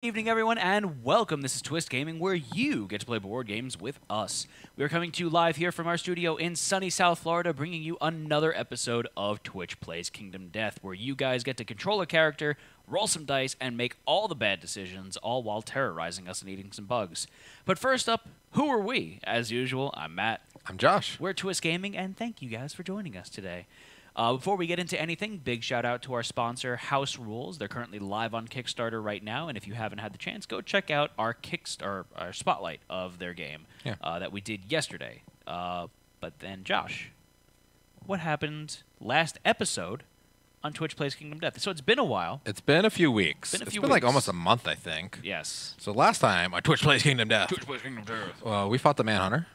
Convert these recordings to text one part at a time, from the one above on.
Evening, everyone, and welcome. This is Twist Gaming, where you get to play board games with us. We are coming to you live here from our studio in sunny South Florida, bringing you another episode of Twitch Plays Kingdom Death, where you guys get to control a character, roll some dice, and make all the bad decisions, all while terrorizing us and eating some bugs. But first up, who are we? As usual, I'm Matt. I'm Josh. We're Twist Gaming, and thank you guys for joining us today. Before we get into anything, big shout out to our sponsor, House Rules. They're currently live on Kickstarter right now, and if you haven't had the chance, go check out our our spotlight of their game that we did yesterday. But then, Josh, what happened last episode on Twitch Plays Kingdom Death? So it's been a while. It's been a few weeks. It's been like almost a month, I think. Yes. So last time on Twitch Plays Kingdom Death, we fought the Manhunter.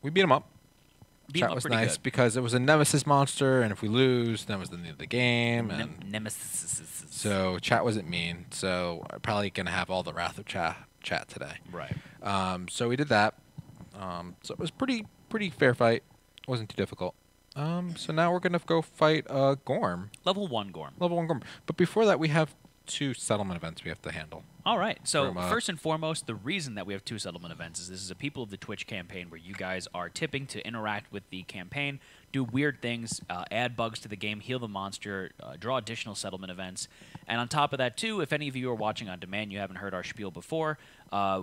We beat him up. Chat was nice good. because it was a nemesis monster, and if we lose, that was the end of the game. Nemesis. So chat wasn't mean. So I'm probably gonna have all the wrath of chat today. Right. So we did that. So it was pretty fair fight. It wasn't too difficult. So now we're gonna go fight Gorm. Level 1 Gorm. Level 1 Gorm. But before that, we have 2 settlement events we have to handle. All right. So first and foremost, the reason that we have 2 settlement events is this is a People of the Twitch campaign where you guys are tipping to interact with the campaign, do weird things, add bugs to the game, heal the monster, draw additional settlement events. And on top of that, too, if any of you are watching on demand, you haven't heard our spiel before,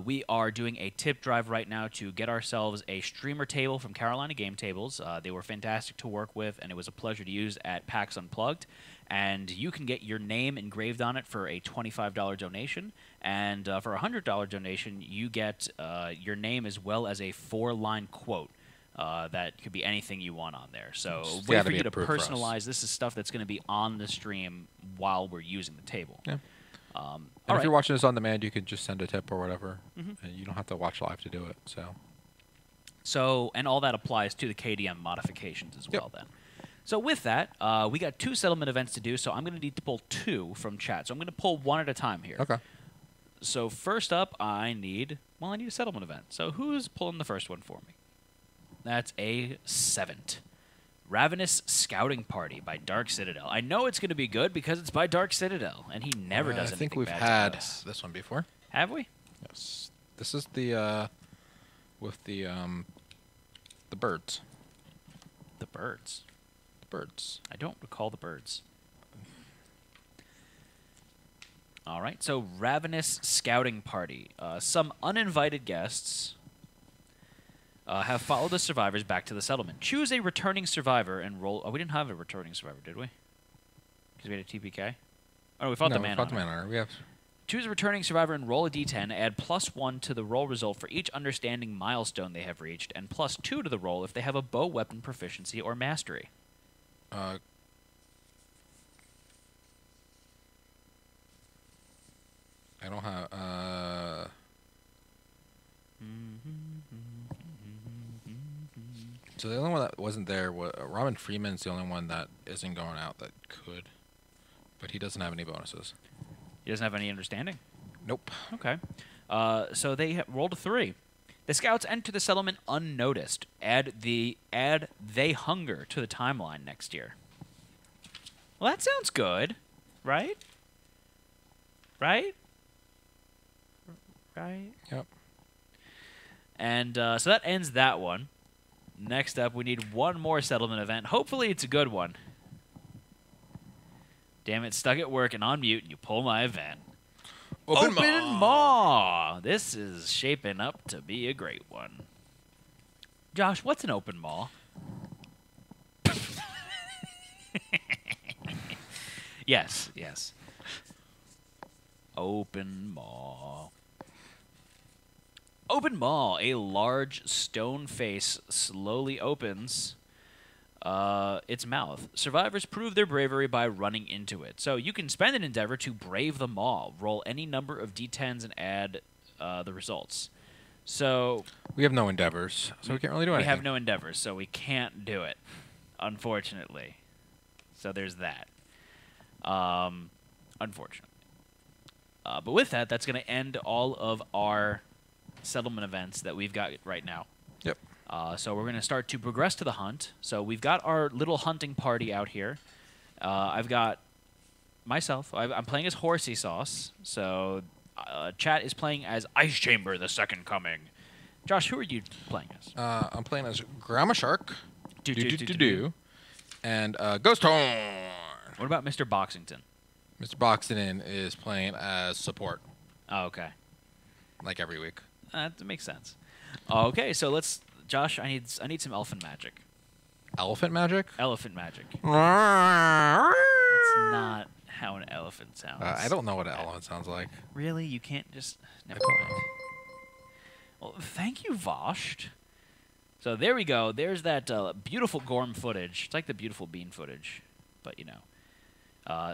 we are doing a tip drive right now to get ourselves a streamer table from Carolina Game Tables. They were fantastic to work with, and it was a pleasure to use at PAX Unplugged. And you can get your name engraved on it for a $25 donation. And for a $100 donation, you get your name as well as a 4-line quote. That could be anything you want on there. So way for you to personalize. This is stuff that's going to be on the stream while we're using the table. Yeah. And if you're watching this on demand, you could just send a tip or whatever. And you don't have to watch live to do it. So and all that applies to the KDM modifications as well then. So with that, we got 2 settlement events to do, so I'm going to need to pull 2 from chat. So I'm going to pull 1 at a time here. Okay. So first up, I need a settlement event. So who's pulling the first one for me? That's a 7. Ravenous Scouting Party by Dark Citadel. I know it's going to be good because it's by Dark Citadel, and he never does anything bad. I think we've had this one before. Have we? Yes. This is the with the birds. The birds. Birds. I don't recall the birds. All right, so Ravenous Scouting Party. Some uninvited guests have followed the survivors back to the settlement. Choose a returning survivor and roll... Oh, we didn't have a returning survivor, did we? Because we had a TPK? Oh, we fought the Manhunter. We fought the Manhunter. We have... Choose a returning survivor and roll a d10. Add +1 to the roll result for each understanding milestone they have reached, and +2 to the roll if they have a bow weapon proficiency or mastery. I don't have... So the only one that wasn't there was Robin Freeman's the only one that isn't going out that could, but he doesn't have any bonuses. He doesn't have any understanding? Nope. Okay. So they rolled a 3. The scouts enter the settlement unnoticed. Add they hunger to the timeline next year. Well, that sounds good, right? Right? Right? Yep. And so that ends that one. Next up, we need 1 more settlement event. Hopefully it's a good one. Damn it, stuck at work and on mute, and you pull my event. Open Maw! This is shaping up to be a great one. Josh, what's an open maw? Yes. Open maw. Open maw. A large stone face slowly opens its mouth. Survivors prove their bravery by running into it. So you can spend an endeavor to brave the maw. Roll any number of d10s and add the results. So we have no endeavors, so we can't really do anything. We have no endeavors, so we can't do it, unfortunately. So there's that. Unfortunately. But with that, that's going to end all of our settlement events that we've got right now. Yep. So we're going to start to progress to the hunt. So we've got our little hunting party out here. I've got myself. I'm playing as Horsey Sauce, so Chat is playing as Ice Chamber, the Second Coming. Josh, who are you playing as? I'm playing as Grandma Shark. Do. And Ghost Horn. What about Mr. Boxington? Mr. Boxington is playing as support, Oh, okay. like every week. That makes sense. Okay, so let's... Josh, I need some elfin magic. Elephant magic? Elephant magic. That's not how an elephant sounds. I don't know what an elephant sounds like. Really? You can't just... Never don't mind. Well, thank you, Vosht. So there we go. There's that beautiful Gorm footage. It's like the beautiful bean footage, but you know.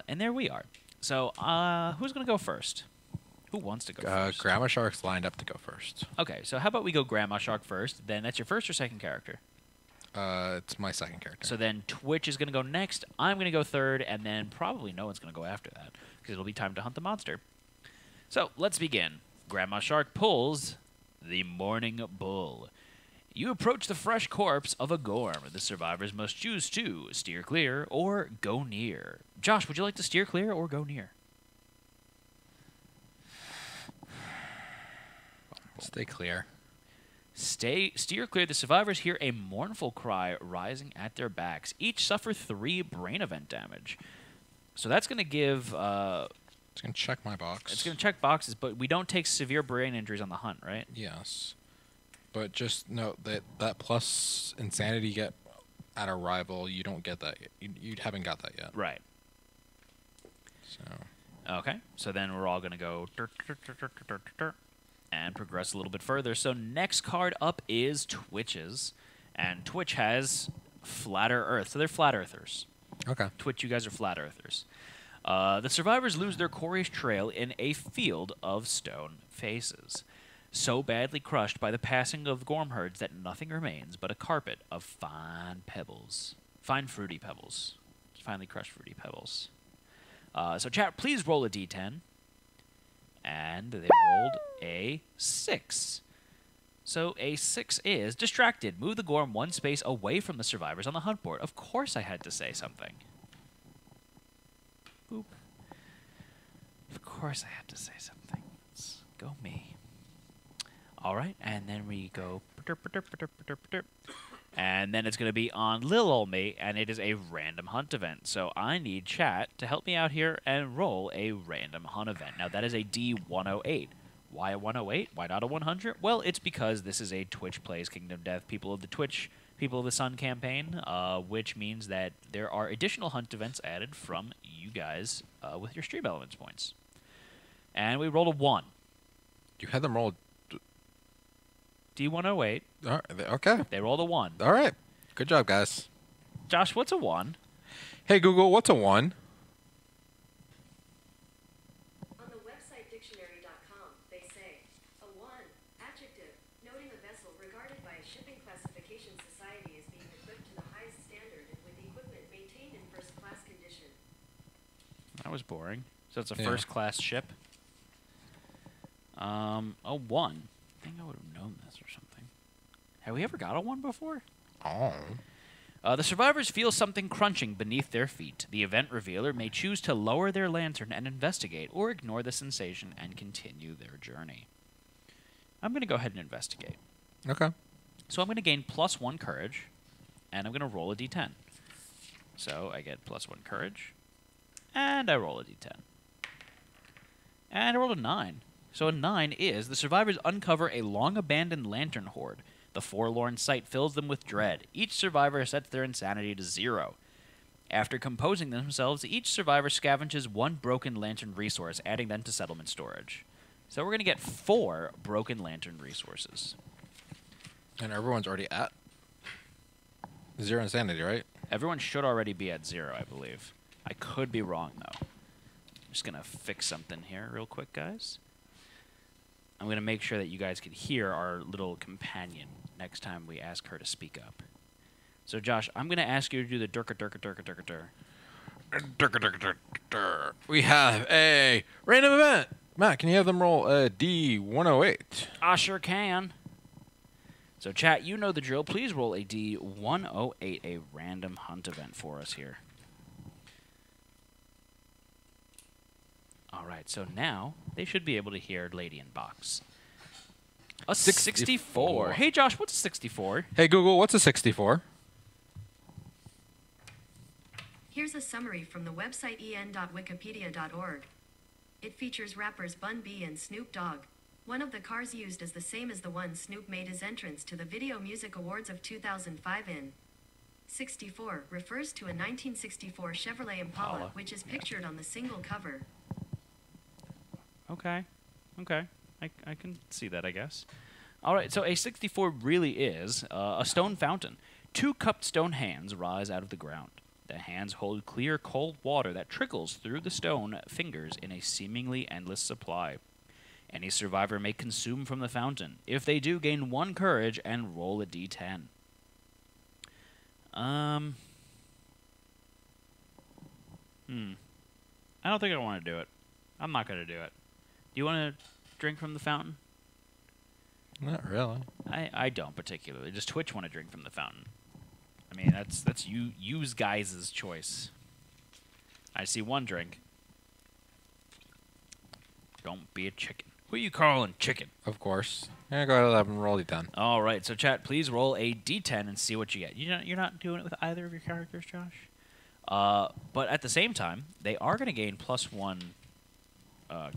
And there we are. So who's going to go first? Who wants to go first? Grandma Shark's lined up to go first. Okay, so how about we go Grandma Shark first? Then that's your first or second character? It's my second character. So then Twitch is going to go next. I'm going to go third, and then probably no one's going to go after that because it'll be time to hunt the monster. So let's begin. Grandma Shark pulls the Morning Bull. You approach the fresh corpse of a Gorm. The survivors must choose to steer clear or go near. Josh, would you like to steer clear or go near? Stay clear. Steer clear. The survivors hear a mournful cry rising at their backs. Each suffer 3 brain event damage. So that's going to give... It's going to check my box. It's going to check boxes, but we don't take severe brain injuries on the hunt, right? Yes. But just note that plus insanity you get at a rival, you don't get that yet. You haven't got that yet. Right. So. Okay. So then we're all going to go... and progress a little bit further. So next card up is Twitch's. And Twitch has Flatter Earth. So they're Flat Earthers. Okay. Twitch, you guys are Flat Earthers. The survivors lose their Corey's trail in a field of stone faces, so badly crushed by the passing of Gorm herds that nothing remains but a carpet of fine pebbles. Fine fruity pebbles. Finely crushed fruity pebbles. So chat, please roll a d10. And they rolled a 6. So a 6 is distracted. Move the Gorm 1 space away from the survivors on the hunt board. Of course I had to say something. Boop. Of course I had to say something. Let's go me. All right, and then we go... And then it's going to be on Lil Ol' Me, and it is a random hunt event. So I need chat to help me out here and roll a random hunt event. Now, that is a D108. Why a 108? Why not a 100? Well, it's because this is a Twitch Plays Kingdom Death People of the Twitch, People of the Sun campaign, which means that there are additional hunt events added from you guys with your Stream Elements points. And we rolled a 1. You had them roll... D108. Okay. They rolled a 1. All right. Good job, guys. Josh, what's a 1? Hey, Google, what's a 1? On the website dictionary.com, they say, a 1, adjective, noting a vessel regarded by a shipping classification society as being equipped to the highest standard and with equipment maintained in first-class condition. That was boring. So it's a first-class ship. A 1. I think I would have known this or something. Have we ever got a 1 before? Oh. The survivors feel something crunching beneath their feet. The event revealer may choose to lower their lantern and investigate, or ignore the sensation and continue their journey. I'm going to go ahead and investigate. Okay. So I'm going to gain +1 courage, and I'm going to roll a d10. So I get +1 courage, and I roll a d10. And I rolled a 9. So a 9 is, the survivors uncover a long-abandoned lantern hoard. The forlorn sight fills them with dread. Each survivor sets their insanity to 0. After composing themselves, each survivor scavenges 1 broken lantern resource, adding them to settlement storage. So we're going to get 4 broken lantern resources. And everyone's already at 0 insanity, right? Everyone should already be at 0, I believe. I could be wrong, though. I'm just going to fix something here real quick, guys. I'm going to make sure that you guys can hear our little companion next time we ask her to speak up. So, Josh, I'm going to ask you to do the durka durka durka durka dur. Durka, durka, durka, durka. We have a random event. Matt, can you have them roll a D108? I sure can. So, chat, you know the drill. Please roll a D108, a random hunt event for us here. All right, so now they should be able to hear Lady in Box. A 64. Hey, Josh, what's a 64? Hey, Google, what's a 64? Here's a summary from the website en.wikipedia.org. It features rappers Bun B and Snoop Dogg. One of the cars used is the same as the one Snoop made his entrance to the Video Music Awards of 2005 in. 64 refers to a 1964 Chevrolet Impala, which is pictured on the single cover. Okay. I can see that, I guess. All right, so a 64 really is a stone fountain. Two cupped stone hands rise out of the ground. The hands hold clear, cold water that trickles through the stone fingers in a seemingly endless supply. Any survivor may consume from the fountain. If they do, gain 1 courage and roll a d10. I don't think I want to do it. I'm not going to do it. Do you want to drink from the fountain? Not really. I don't particularly. Does Twitch want to drink from the fountain? I mean, that's you guys' choice. I see 1 drink. Don't be a chicken. Who you calling chicken? Of course. Yeah, go ahead and roll d10. All right, so chat, please roll a d10 and see what you get. You're not doing it with either of your characters, Josh. But at the same time, they are going to gain +1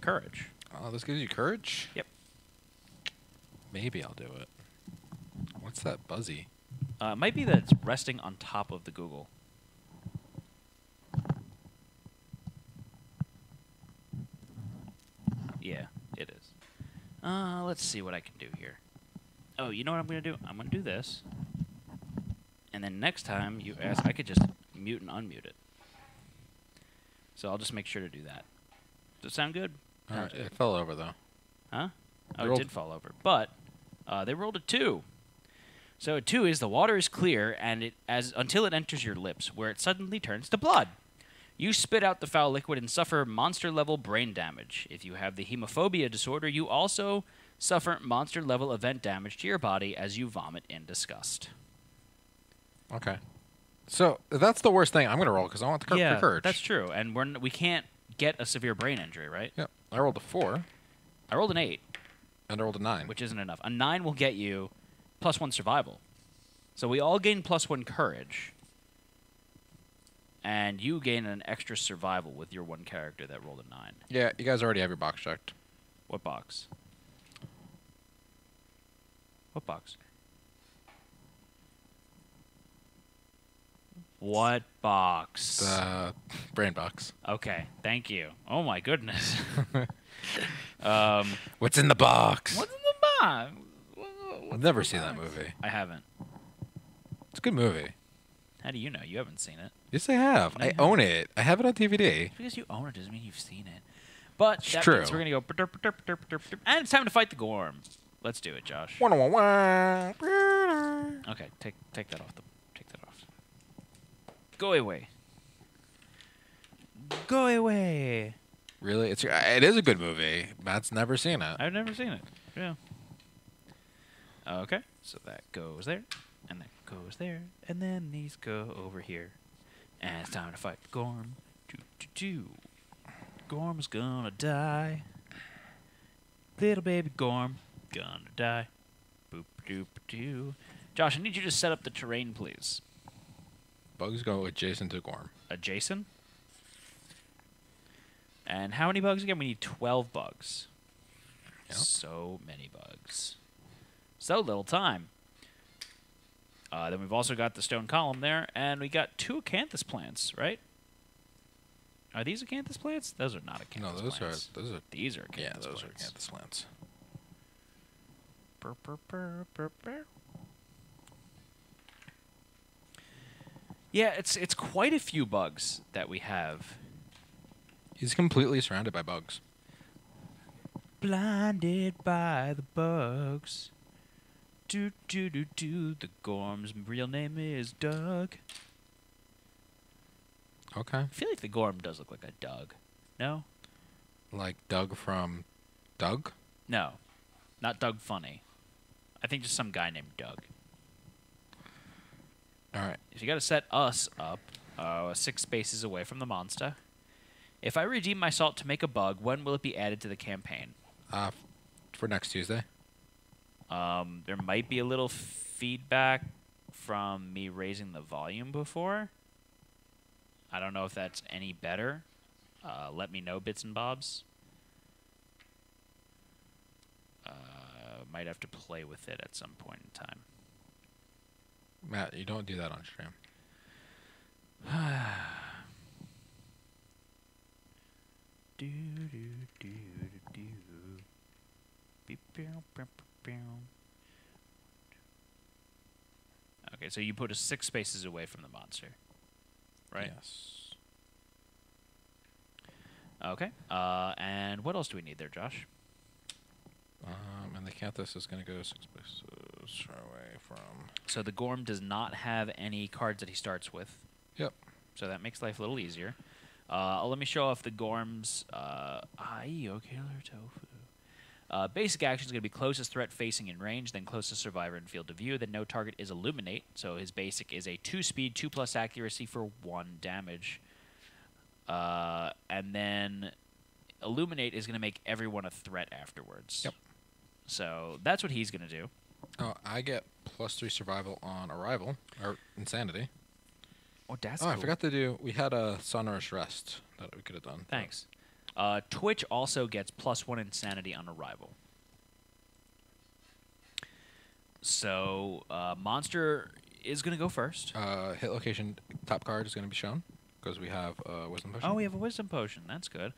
courage. Oh, this gives you courage? Yep. Maybe I'll do it. What's that buzzy? It might be that it's resting on top of the Google. Yeah, it is. Let's see what I can do here. Oh, you know what I'm going to do? I'm going to do this. And then next time you ask, I could just mute and unmute it. So I'll just make sure to do that. Does it sound good? It fell over, though. Huh? Oh, it did fall over. But they rolled a 2. So a 2 is the water is clear and until it enters your lips, where it suddenly turns to blood. You spit out the foul liquid and suffer monster-level brain damage. If you have the hemophobia disorder, you also suffer monster-level event damage to your body as you vomit in disgust. Okay. So that's the worst thing. I'm going to roll because I want the courage. That's true. And we can't get a severe brain injury, right? Yep. I rolled a 4. I rolled an 8. And I rolled a 9. Which isn't enough. A 9 will get you +1 survival. So we all gain +1 courage. And you gain an extra survival with your 1 character that rolled a 9. Yeah, you guys already have your box checked. What box? What box? What box? The brain box. Okay, thank you. Oh my goodness. What's in the box? What's in the box? I've never seen that movie. I haven't. It's a good movie. How do you know? You haven't seen it. Yes, I have. No, I own it. I have it on DVD. Because you own it doesn't mean you've seen it. But It's that true. means we're going to go... And it's time to fight the Gorm. Let's do it, Josh. Okay, Take that off. Take that off. Go away. Go away. Really? It is a good movie. Matt's never seen it. I've never seen it. Yeah. Okay, so that goes there, and that goes there, and then these go over here. And it's time to fight Gorm. Gorm's gonna die. Little baby Gorm gonna die. Boop doop doo. Josh, I need you to set up the terrain, please. Bugs go adjacent to Gorm. Adjacent? And how many bugs again? We need 12 bugs. Yep. So many bugs. So little time. Then we've also got the stone column there, and we got 2 acanthus plants, right? Are these acanthus plants? Those are not acanthus No, plants. those are. These are acanthus Yeah, those plants. are acanthus plants. Burr, burr, burr, burr, burr. Yeah, it's quite a few bugs that we have. He's completely surrounded by bugs. Blinded by the bugs. Do. The Gorm's real name is Doug. Okay. I feel like the Gorm does look like a Doug. No? Like Doug from Doug? No. Not Doug Funny. I think just some guy named Doug. All right. So you got to set us up 6 spaces away from the monster. If I redeem my salt to make a bug, when will it be added to the campaign? For next Tuesday. There might be a little feedback from me raising the volume before. I don't know if that's any better. Let me know, bits and bobs. Might have to play with it at some point in time. Matt, you don't do that on stream. Do, do, do, do, do. Beep, bow, bow, bow, bow. Okay, so you put us 6 spaces away from the monster, right? Yes. Okay. And what else do we need there, Josh? And the Canthus is going to go 6 spaces away from... So the Gorm does not have any cards that he starts with. Yep. So that makes life a little easier. Let me show off the Gorm's Killer Tofu. Basic action is going to be closest threat facing in range, then closest survivor in field of view, then no target is Illuminate. So his basic is a 2 speed, 2+ accuracy for 1 damage. And then Illuminate is going to make everyone a threat afterwards. Yep. So that's what he's going to do. Oh, I get +3 survival on arrival, or insanity. Oh, that's I cool. forgot to do... We had a sonorous rest that we could have done. Thanks. Twitch also gets +1 insanity on arrival. So monster is going to go first. Hit location top card is going to be shown because we have wisdom potion. Oh, we have a wisdom potion. That's good.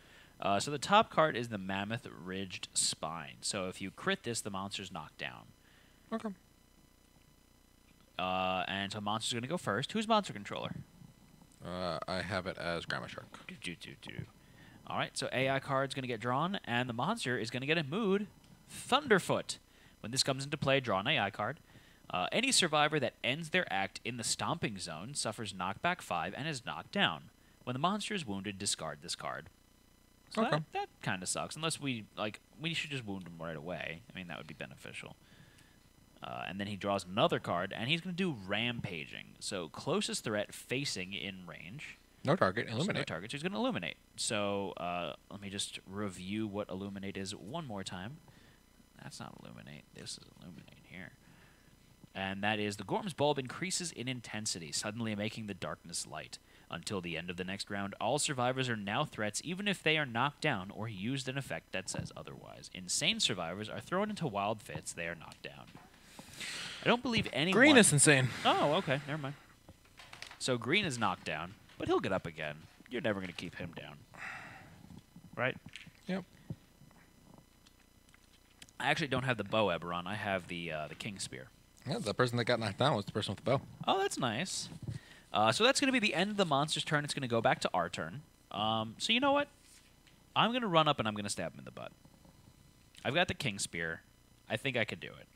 So the top card is the Mammoth Ridged Spine. So if you crit this, the monster's knocked down. Okay. And so monster's going to go first. Who's monster controller? I have it as Grandma Shark. All right, so AI card's going to get drawn, and the monster is going to get a mood, Thunderfoot. When this comes into play, draw an AI card. Any survivor that ends their act in the stomping zone suffers knockback 5 and is knocked down. When the monster is wounded, discard this card. So Okay. that kind of sucks. Unless we should just wound him right away. I mean, that would be beneficial. And then he draws another card, and he's going to do Rampaging. So closest threat facing in range. No target. So Illuminate. no target, so he's going to Illuminate. So let me just review what Illuminate is one more time. That's not Illuminate. This is Illuminate here. And that is the Gorm's bulb increases in intensity, suddenly making the darkness light. Until the end of the next round, all survivors are now threats, even if they are knocked down or used an effect that says otherwise. Insane survivors are thrown into wild fits. They are knocked down. I don't believe anyone... Green is insane. Oh, okay. Never mind. So Green is knocked down, but he'll get up again. You're never going to keep him down. Right? Yep. I actually don't have the bow Eberron. I have the King Spear. Yeah, the person that got knocked down was the person with the bow. Oh, that's nice. So that's going to be the end of the monster's turn. It's going to go back to our turn. So you know what? I'm going to run up and I'm going to stab him in the butt. I've got the King Spear. I think I could do it.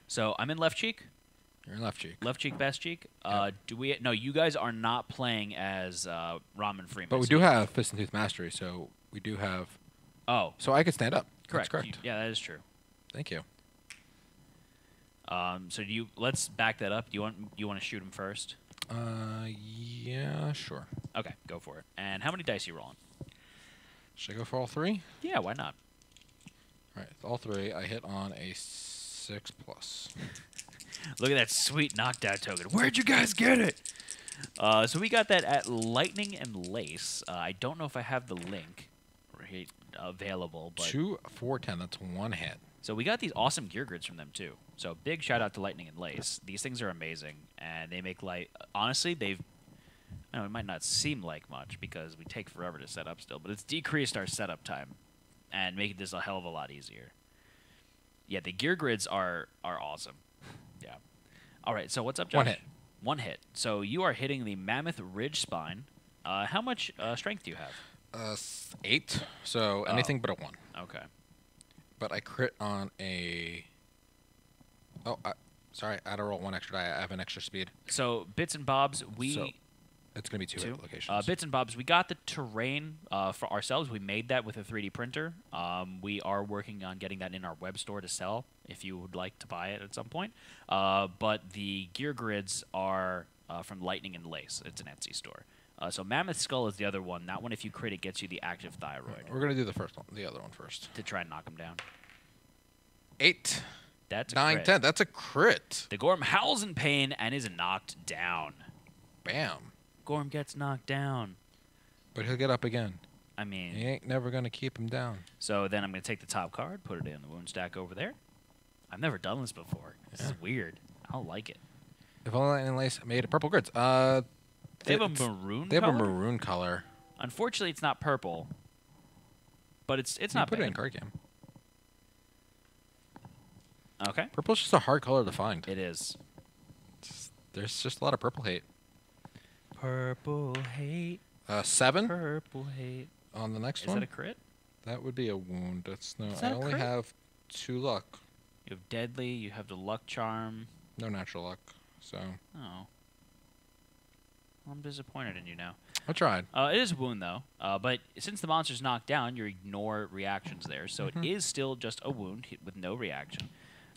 So I'm in left cheek. You're in left cheek. Left cheek, best cheek. Yep. Do we? No, you guys are not playing as Ramen Freeman. But we so do you- have Fist and Tooth Mastery, so we do have... Oh, So I could stand up. correct. That's correct. Yeah, that is true. Thank you. So do you? Let's back that up. Do you want to shoot him first? Yeah, sure. Okay, go for it. And how many dice are you rolling? Should I go for all 3? Yeah, why not? All right, all 3. I hit on a 6+. Look at that sweet knockdown token. Where'd you guys get it? So we got that at Lightning and Lace. I don't know if I have the link right available, but 2, 4, 10. That's 1 hit. so we got these awesome gear grids from them too. So big shout out to Lightning and Lace. These things are amazing, and they make light. Honestly, they've. It might not seem like much because we take forever to set up still, but it's decreased our setup time and making this a hell of a lot easier. Yeah, the gear grids are awesome. Yeah. All right, so what's up, Josh? 1 hit. 1 hit. So you are hitting the Mammoth Ridge Spine. How much strength do you have? 8. So anything but a 1. Okay. But I crit on a... Oh, sorry. I had to roll 1 extra die. I have an extra speed. So bits and bobs, we... So it's going to be 2 hit locations. Bits and bobs, we got the terrain for ourselves. We made that with a 3D printer. We are working on getting that in our web store to sell if you would like to buy it at some point. But the gear grids are from Lightning and Lace. It's an Etsy store. So Mammoth Skull is the other one. That one, if you crit, it gets you the active thyroid We're gonna do the first one, the other one first. to try and knock him down. 8, That's a 9, crit. 10. That's a crit. The Gorm howls in pain and is knocked down. Bam. Gorm gets knocked down. But he'll get up again. I mean, You ain't never gonna keep him down. so then I'm going to take the top card, put it in the wound stack over there. I've never done this before. This is weird. I don't like it. If only Lightning and Lace made purple grids. They have a it's- maroon They have a color? maroon color. Unfortunately, it's not purple. But it's You not put it in bad. card game. Okay. Purple's just a hard color to find. It is. There's just a lot of purple hate. Purple hate. 7 Purple hate. on the next Is one. that a crit? That would be a wound. That's no. Is I that a only crit? have 2 luck. You have deadly. You have the luck charm. No natural luck. So Oh. I'm disappointed in you now. I tried. It is a wound, though. But since the monster's knocked down, you ignore reactions there. So it is still just a wound with no reaction.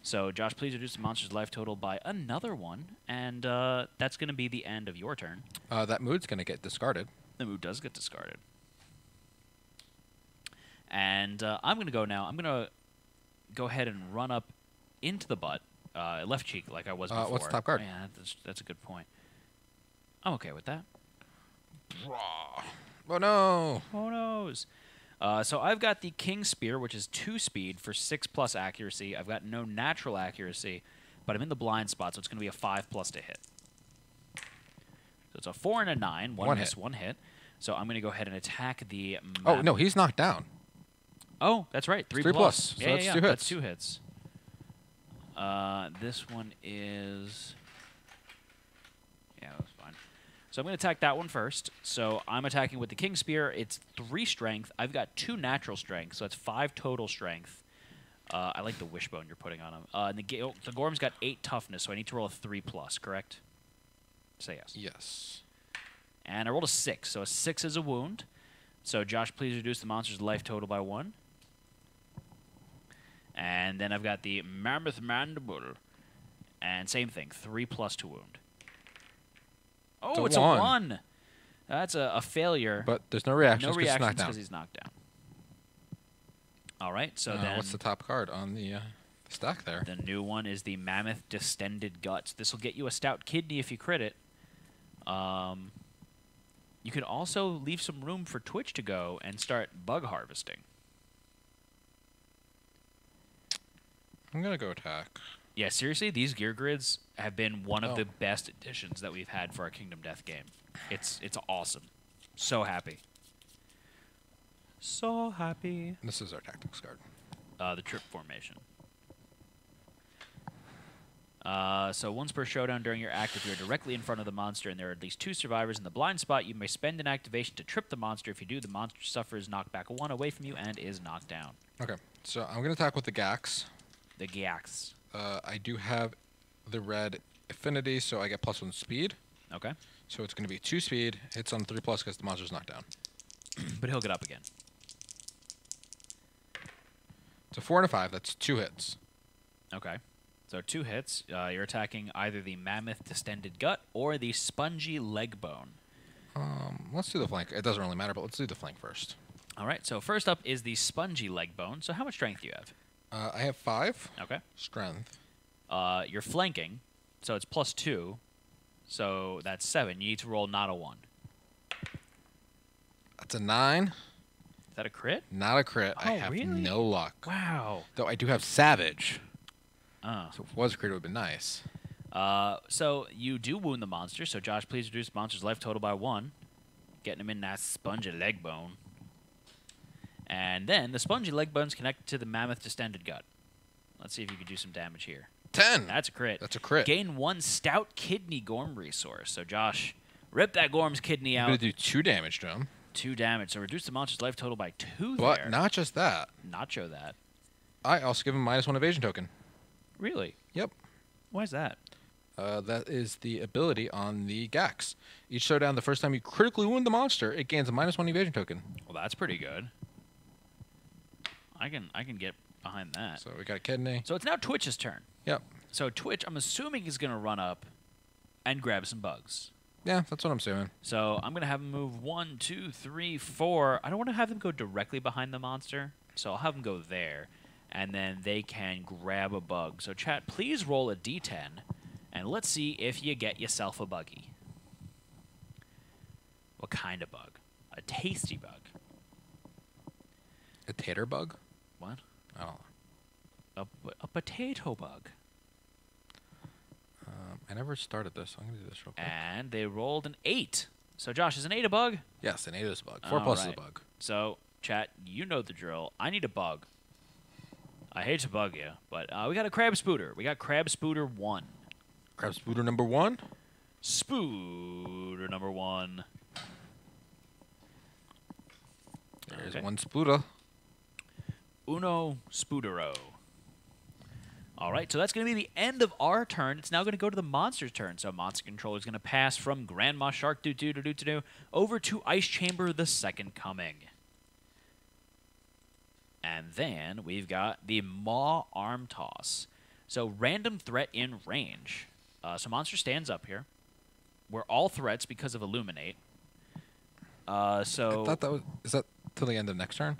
So, Josh, please reduce the monster's life total by another 1. And that's going to be the end of your turn. That mood's gonna get discarded. The mood does get discarded. And I'm going to go now. I'm going to go ahead and run up into the butt, left cheek, like I was before. What's the top card? Yeah, that's a good point. I'm okay with that. Oh no! Who knows? So I've got the King Spear, which is 2 speed for 6+ accuracy. I've got no natural accuracy, but I'm in the blind spot, so it's going to be a 5+ to hit. So it's a 4 and a 9. One miss, hit. 1 hit. So I'm going to go ahead and attack the... Oh no, he's knocked down. Oh, that's right. 3+. 3+. So Yeah, that's yeah, 2 yeah. hits. That's 2 hits. This one is... Yeah, that's fine. So I'm going to attack that one first. So I'm attacking with the King Spear. It's 3 strength. I've got 2 natural strength, so that's 5 total strength. I like the wishbone you're putting on him. And the Gorm's got 8 toughness, so I need to roll a 3+, correct? Say yes. Yes. And I rolled a 6, so a 6 is a wound. So Josh, please reduce the monster's life total by 1. And then I've got the Mammoth Mandible. And same thing, 3+ to wound. Oh, it's a 1. That's a failure. But there's no reactions. no 'cause he's knocked reactions down. because he's knocked down. All right, so then What's the top card on the stack there? the new one is the Mammoth Distended Guts. This will get you a Stout Kidney if you crit it. You can also leave some room for Twitch to go and start bug harvesting. I'm gonna go attack. Yeah, seriously, these gear grids have been one of Oh. the best additions that we've had for our Kingdom Death game. It's awesome. So happy. So happy. This is our tactics card. The trip formation. So once per showdown during your act, if you're directly in front of the monster and there are at least 2 survivors in the blind spot, you may spend an activation to trip the monster. If you do, the monster suffers knockback 1 away from you and is knocked down. Okay, so I'm gonna attack with the Gax. The Gyax. I do have the red affinity, so I get +1 speed. Okay. So it's gonna be 2 speed. Hits on 3+ because the monster's knocked down. But he'll get up again. It's a 4 and a 5. That's 2 hits. Okay. So 2 hits. You're attacking either the Mammoth Distended Gut or the Spongy Leg Bone. Let's do the flank. It doesn't really matter, but let's do the flank first. All right. So first up is the Spongy Leg Bone. So how much strength do you have? I have 5 Okay. strength. You're flanking, so it's +2. So that's 7. You need to roll not a 1. That's a 9. Is that a crit? Not a crit. I Oh, have really? no luck. Wow. Though I do have Savage. Oh. So if it was a crit, it would have been nice. So you do wound the monster. So Josh, please reduce the monster's life total by 1. Getting him in that spongy leg bone. And then the spongy leg bone's connected to the Mammoth Distended Gut. Let's see if you can do some damage here. 10. That's a crit. That's a crit. Gain 1 Stout Kidney Gorm resource. So Josh, rip that Gorm's kidney I'm out. going to do 2 damage to him. 2 damage. So reduce the monster's life total by 2 But there. not just that. Nacho that. I also give him -1 evasion token. Really? Yep. Why is that? That is the ability on the Gax. Each showdown, the first time you critically wound the monster, it gains a -1 evasion token. Well, that's pretty good. I can get behind that. So we got kidney. So it's now Twitch's turn. Yep. So Twitch, I'm assuming he's going to run up and grab some bugs. Yeah, that's what I'm saying. So I'm going to have them move 1, 2, 3, 4. I don't want to have them go directly behind the monster, so I'll have them go there, and then they can grab a bug. So chat, please roll a d10, and let's see if you get yourself a buggy. What kind of bug? A tasty bug. A tater bug? What? I don't know. A potato bug. I never started this. I'm going to do this real quick. And they rolled an 8. So, Josh, is an 8 a bug? Yes, an 8 is a bug. 4 plus is a bug. So, chat, you know the drill. I need a bug. I hate to bug you, but we got a crab spooter. We got crab spooter 1. Crab spooter number 1? Spooter number 1. There's one spooter. Uno spootero. All right, so that's going to be the end of our turn. It's now going to go to the monster's turn. So Monster Controller is going to pass from Grandma Shark do over to Ice Chamber, the Second Coming. And then we've got the Maw Arm Toss. So random threat in range. So monster stands up here. We're all threats because of Illuminate. I thought that was... Is that till the end of next turn?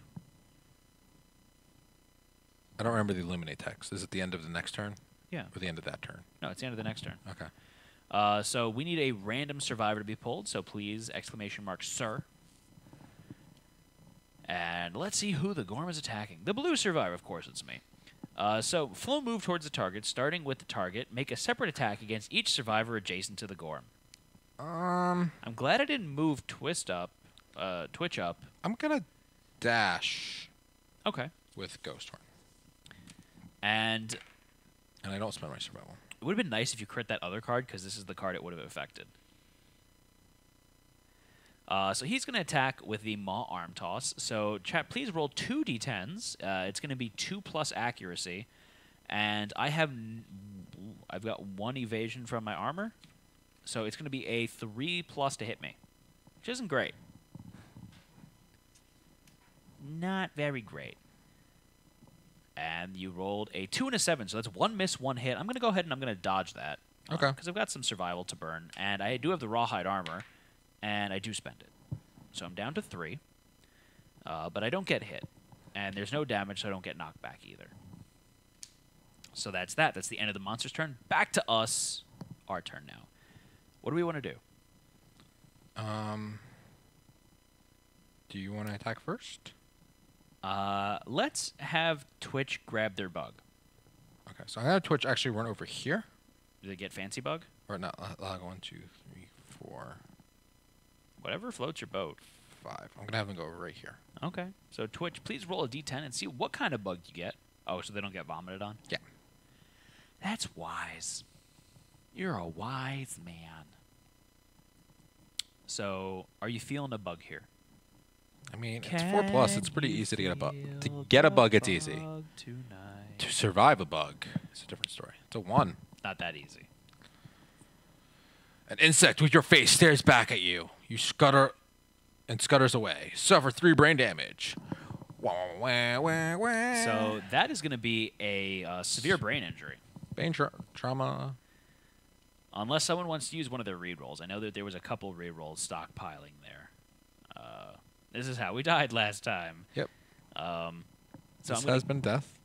I don't remember the Illuminate text. Is it the end of the next turn? Yeah. Or the end of that turn? No, it's the end of the next turn. Okay. So we need a random survivor to be pulled. So please, !sir. And let's see who the Gorm is attacking. The blue survivor, of course, it's me. So flow move towards the target, starting with the target. Make a separate attack against each survivor adjacent to the Gorm. I'm glad I didn't move Twitch up. I'm going to dash. Okay. With Ghost Horn. And I don't spend my survival. It would have been nice if you crit that other card, because this is the card it would have affected. So he's going to attack with the Maw Arm Toss. So, chat, please roll 2 d10s. It's going to be 2 plus accuracy. And I've got 1 evasion from my armor. So it's going to be a 3 plus to hit me, which isn't great. Not very great. And you rolled a 2 and a 7, so that's 1 miss, 1 hit. I'm going to go ahead and I'm going to dodge that. Okay. Because I've got some survival to burn, and I do have the rawhide armor, and I do spend it. So I'm down to 3, but I don't get hit. And there's no damage, so I don't get knocked back either. So that's that. That's the end of the monster's turn. Back to us. Our turn now. What do we want to do? Do you want to attack first? Let's have Twitch grab their bug. Okay, so I'm going to have Twitch actually run over here. Do they get fancy bug? Or not, 1, 2, 3, 4. Whatever floats your boat. 5. I'm going to have them go right here. Okay. So Twitch, please roll a d10 and see what kind of bug you get. Oh, so they don't get vomited on? Yeah. That's wise. You're a wise man. So, are you feeling a bug here? I mean, it's 4 plus. It's pretty easy to get a bug. To get a bug, it's easy. To survive a bug, it's a different story. It's a 1. Not that easy. An insect with your face stares back at you. You scutter and scutters away. Suffer 3 brain damage. Wah, wah, wah, wah. So that is going to be a severe brain injury. Brain trauma. Unless someone wants to use one of their rerolls. I know that there was a couple rerolls stockpiling there. This is how we died last time. Yep. So this has been death.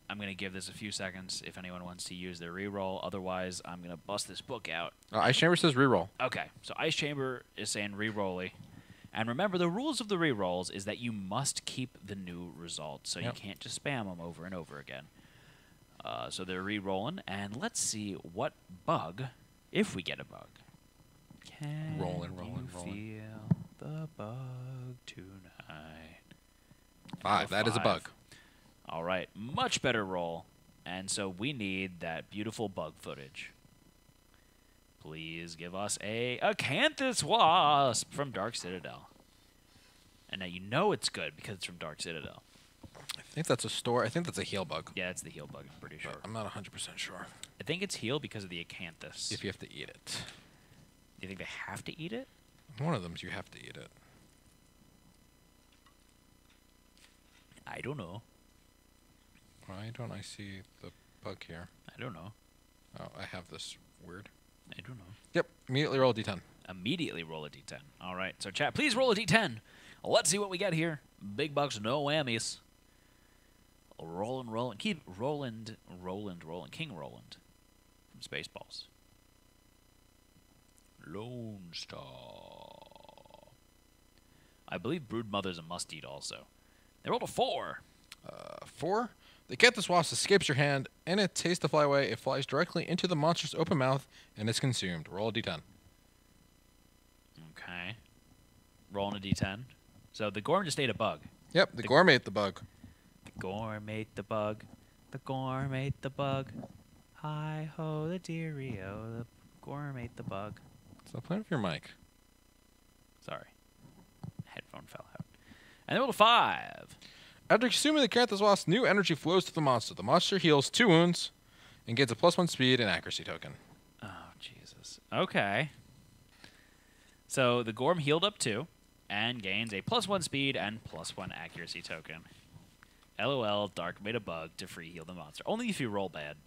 I'm going to give this a few seconds if anyone wants to use their reroll. Otherwise, I'm going to bust this book out. Ice Chamber says reroll. Okay, so Ice Chamber is saying rerolly. And remember, the rules of the rerolls is that you must keep the new result. So you can't just spam them over and over again. So they're rerolling. And let's see what bug, if we get a bug. Can rolling. feel the bug tonight? 5. That is a bug. All right, much better roll. And so we need that beautiful bug footage. Please give us a Acanthus Wasp from Dark Citadel. And now you know it's good because it's from Dark Citadel. I think that's a store. I think that's a heal bug. Yeah, it's the heal bug, I'm pretty sure. But I'm not 100% sure. I think it's heal because of the Acanthus. If you have to eat it. Do you think they have to eat it? One of them, you have to eat it. I don't know. Why don't I see the bug here? I don't know. Oh, I have this weird. I don't know. Yep. Immediately roll a d10. Immediately roll a d10. All right. So, chat, please roll a d10. Let's see what we get here. Big bucks, no whammies. Rolling. Keep Roland. King Roland from Spaceballs. Lone Star. I believe Broodmother's a must-eat also. They rolled a 4. 4. The Canthus Wasp escapes your hand. In it tastes to fly away. It flies directly into the monster's open mouth and is consumed. Roll a d10. Okay. Rolling a d10. So the Gorm just ate a bug. Yep, the Gorm ate the bug. The Gorm ate the bug. The Gorm ate the bug. Hi ho, the dearie-o. The Gorm ate the bug. Stop playing with your mic. Sorry. Headphone fell out. And they rolled a 5. After consuming the Canthus Wasp, new energy flows to the monster. The monster heals 2 wounds and gets a +1 speed and accuracy token. Oh, Jesus. Okay. So the Gorm healed up 2 and gains a +1 speed and +1 accuracy token. LOL, Dark made a bug to free heal the monster. Only if you roll bad.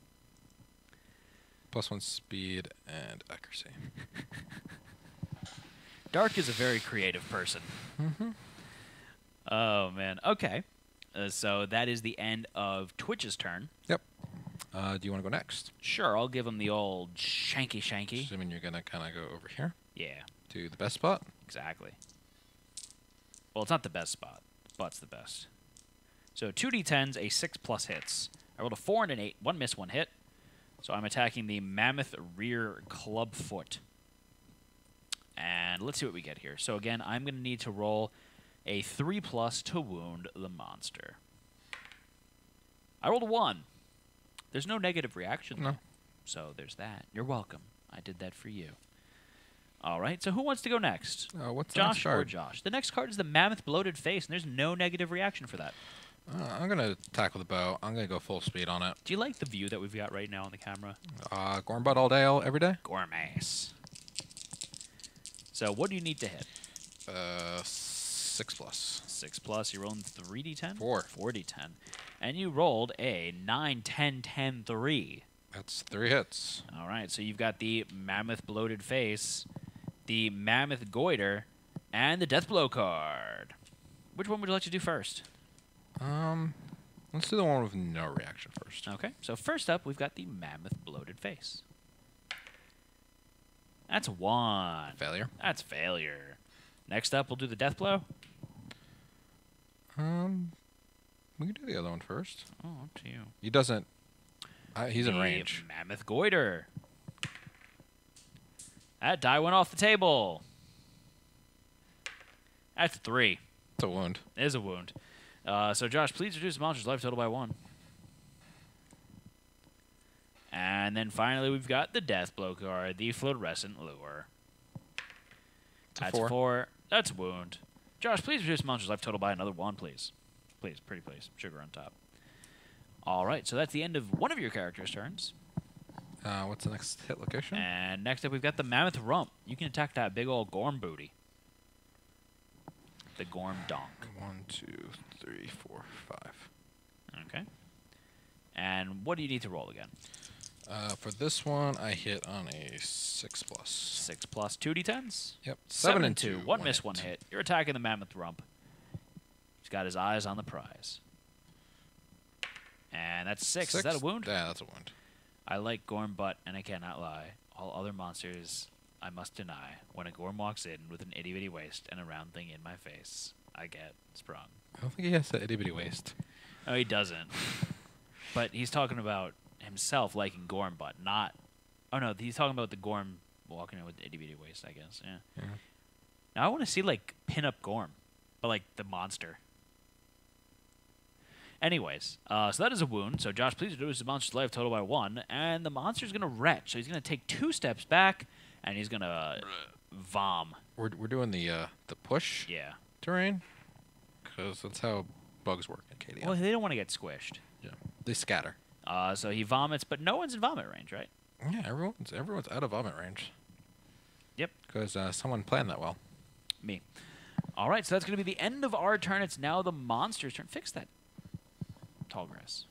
+1 speed and accuracy. Dark is a very creative person. Mm-hmm. Oh, man. Okay. So that is the end of Twitch's turn. Yep. Do you want to go next? Sure, I'll give him the old shanky. Assuming you're going to kind of go over here Yeah, to the best spot. exactly. Well, it's not the best spot, but it's the best. So 2d10s, a 6+ hits. I rolled a 4 and an 8. 1 miss, 1 hit. So I'm attacking the Mammoth Rear Clubfoot. And let's see what we get here. So again, I'm going to need to roll a 3+ to wound the monster. I rolled a 1. There's no negative reaction. No. So there's that. You're welcome. I did that for you. All right, so who wants to go next? What's the next Josh or card? Josh? The next card is the Mammoth Bloated Face, and there's no negative reaction for that. I'm going to tackle the bow. I'm going to go full speed on it. Do you like the view that we've got right now on the camera? Gorm butt all day, every day? Gormace. So what do you need to hit? 6+. 6+. You're rolling 3d10? 4. 4d10. And you rolled a 9, 10, 10, 3. That's 3 hits. All right, so you've got the Mammoth Bloated Face, the Mammoth Goiter, and the Deathblow card. Which one would you like to do first? Let's do the one with no reaction first. Okay, so first up, we've got the Mammoth Bloated Face. That's a 1. Failure. That's failure. Next up, we'll do the Deathblow. We can do the other one first. Oh, up to you. He doesn't. He's in The range. Mammoth Goiter. That die went off the table. That's 3. It's a wound. It is a wound. So, Josh, please reduce the monster's life total by 1. And then finally, we've got the Deathblow card, the Fluorescent Lure. It's a That's 4. 4. That's a wound. Josh, please reduce the monster's life total by another 1, please. Please, pretty please. Sugar on top. All right, so that's the end of one of your character's turns. What's the next hit location? And next up, we've got the Mammoth Rump. You can attack that big old Gorm booty. The Gorm Donk. 1, 2, 3, 4, 5. Okay. And what do you need to roll again? For this one, I hit on a 6+. 6+, 2d10s? Yep. 7 and 2. 1 miss, 1 hit. You're attacking the Mammoth Rump. He's got his eyes on the prize. And that's 6. Is that a wound? Yeah, that's a wound. I like Gorm butt, and I cannot lie. All other monsters I must deny. When a Gorm walks in with an itty-bitty waist and a round thing in my face, I get sprung. I don't think he has that itty-bitty waist. No, he doesn't. But he's talking about himself liking Gorm butt, not... Oh, no, he's talking about the Gorm walking in with the itty-bitty waist, I guess. Yeah. Now, I want to see, like, pin-up Gorm, but, like, the monster. Anyways, so that is a wound. So, Josh, please reduce the monster's life total by 1. And the monster's going to retch. So he's going to take 2 steps back, and he's going to vom. We're doing the push Yeah. terrain, because that's how bugs work in KDM. Well, they don't want to get squished. Yeah. They scatter. So he vomits, but no one's in vomit range, right? Yeah, everyone's out of vomit range. Yep. Because someone planned that well. Me. All right, so that's going to be the end of our turn. It's now the monster's turn. Fix that tall grass.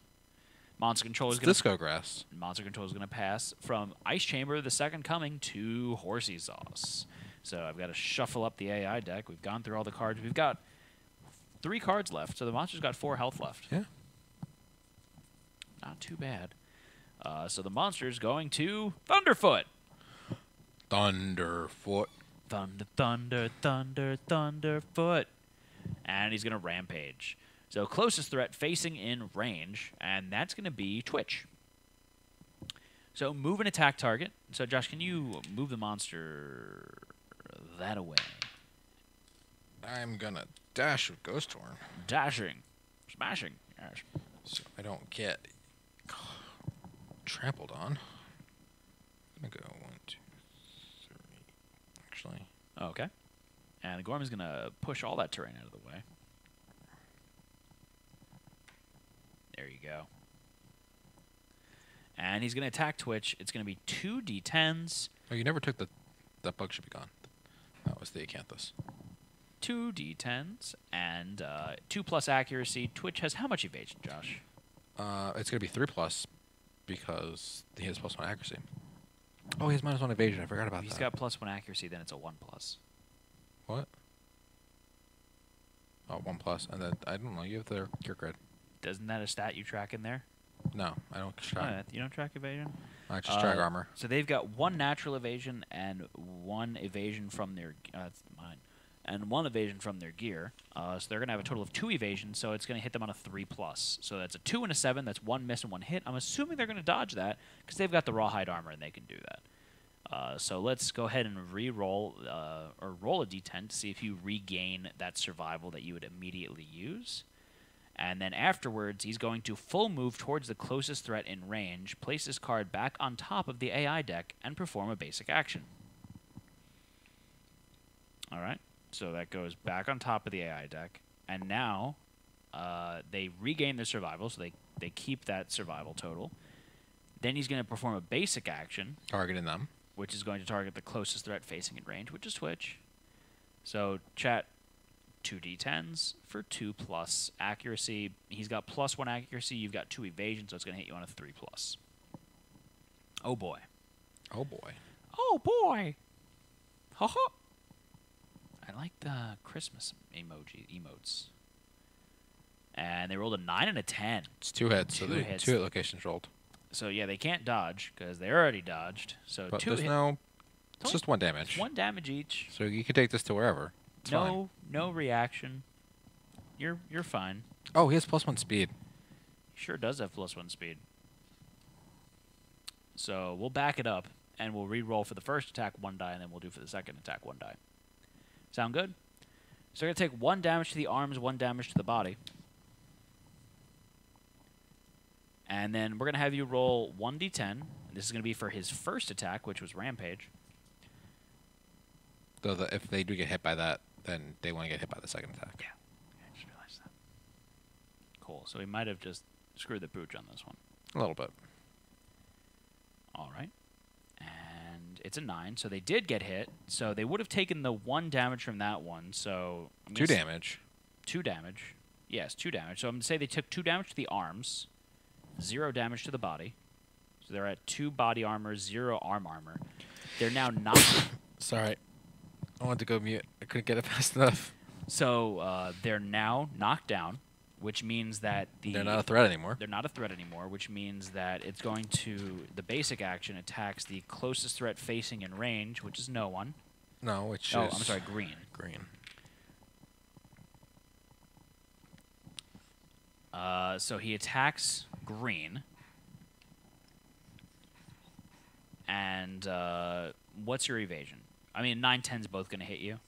Monster Control is It's going disco grass. Monster Control is going to pass from Ice Chamber, the Second Coming, to Horsey Sauce. So I've got to shuffle up the AI deck. We've gone through all the cards. We've got 3 cards left, so the monster's got 4 health left. Yeah. Not too bad. So the monster's going to Thunderfoot. Thunderfoot. Thunder, thunder, thunder, Thunderfoot. And he's going to Rampage. So closest threat facing in range, and that's going to be Twitch. So move an attack target. So Josh, can you move the monster that away? I'm gonna dash with Ghost Horn. Dashing. Smashing. Yes. So I don't get trampled on. I'm gonna go 1, 2, 3. Actually. Okay. And the Gorm is going to push all that terrain out of the way. There you go. And he's going to attack Twitch. It's going to be 2 D10s. Oh, you never took the... That bug should be gone. That was the Acanthus. 2 D10s and 2+ accuracy. Twitch has how much evasion, Josh? It's gonna be 3+ because he has +1 accuracy. Oh, he has -1 evasion. I forgot about If he's that. got +1 accuracy, then it's a 1+. What? Oh, 1+, and then I don't know. You have the cure grid. Isn't that a stat you track in there? No, I don't track. You don't track evasion? I just track armor. So they've got 1 natural evasion and 1 evasion from their that's mine, and 1 evasion from their gear. So they're gonna have a total of 2 evasions. So it's gonna hit them on a 3+. So that's a 2 and a 7. That's 1 miss and 1 hit. I'm assuming they're gonna dodge that because they've got the rawhide armor and they can do that. So let's go ahead and re-roll or roll a d10 to see if you regain that survival that you would immediately use. And then afterwards, he's going to full move towards the closest threat in range, place his card back on top of the AI deck, and perform a basic action. All right, so that goes back on top of the AI deck. And now they regain their survival, so they keep that survival total. Then he's going to perform a basic action, Targeting them. which is going to target the closest threat facing in range, which is Twitch. So, chat, 2 D10s for 2+ accuracy. He's got +1 accuracy. You've got 2 evasion, so it's going to hit you on a 3+. Oh, boy. Oh boy. Oh, boy. Ha-ha. I like the Christmas emotes. And they rolled a 9 and a 10. It's 2 hits, so 2 the hits. 2 hit locations rolled. So, yeah, they can't dodge because they already dodged. So, But 2 there's hit. no... It's just 1 damage. 1 damage each. So you can take this to wherever. It's fine. No reaction. You're fine. Oh, he has +1 speed. He sure does have +1 speed. So we'll back it up, and we'll re-roll for the first attack 1 die, and then we'll do for the second attack 1 die. Sound good? So we're going to take 1 damage to the arms, 1 damage to the body. And then we're going to have you roll 1d10. And this is going to be for his first attack, which was Rampage. Though if they do get hit by that, then they want to get hit by the second attack. Yeah, I just realized that. Cool. So we might have just screwed the pooch on this one. A little bit. All right. And it's a 9, so they did get hit. So they would have taken the 1 damage from that one. So 2 damage. 2 damage. Yes, 2 damage. So I'm going to say they took 2 damage to the arms, 0 damage to the body. So they're at 2 body armor, 0 arm armor. They're now not... Sorry. I wanted to go mute. I couldn't get it fast enough. So they're now knocked down, which means that They're not a threat anymore. They're not a threat anymore, which means that it's going to... The basic action attacks the closest threat facing in range, which is no one. No, which Oh, is... I'm sorry, green. Green. So he attacks green. And what's your evasion? I mean, 9, 10's both going to hit you,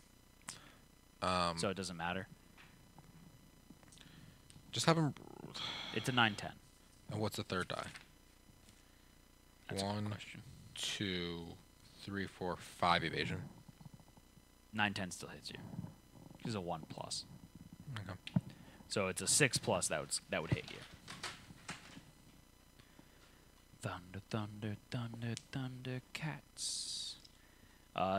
so it doesn't matter. Just have him... It's a 9, 10. And what's the third die? That's a good 1, question. 2, 3, 4, 5 evasion. 9, 10 still hits you. It's a 1+. Okay. So it's a 6+ that would hit you. Thunder, thunder, thunder, thunder, cats.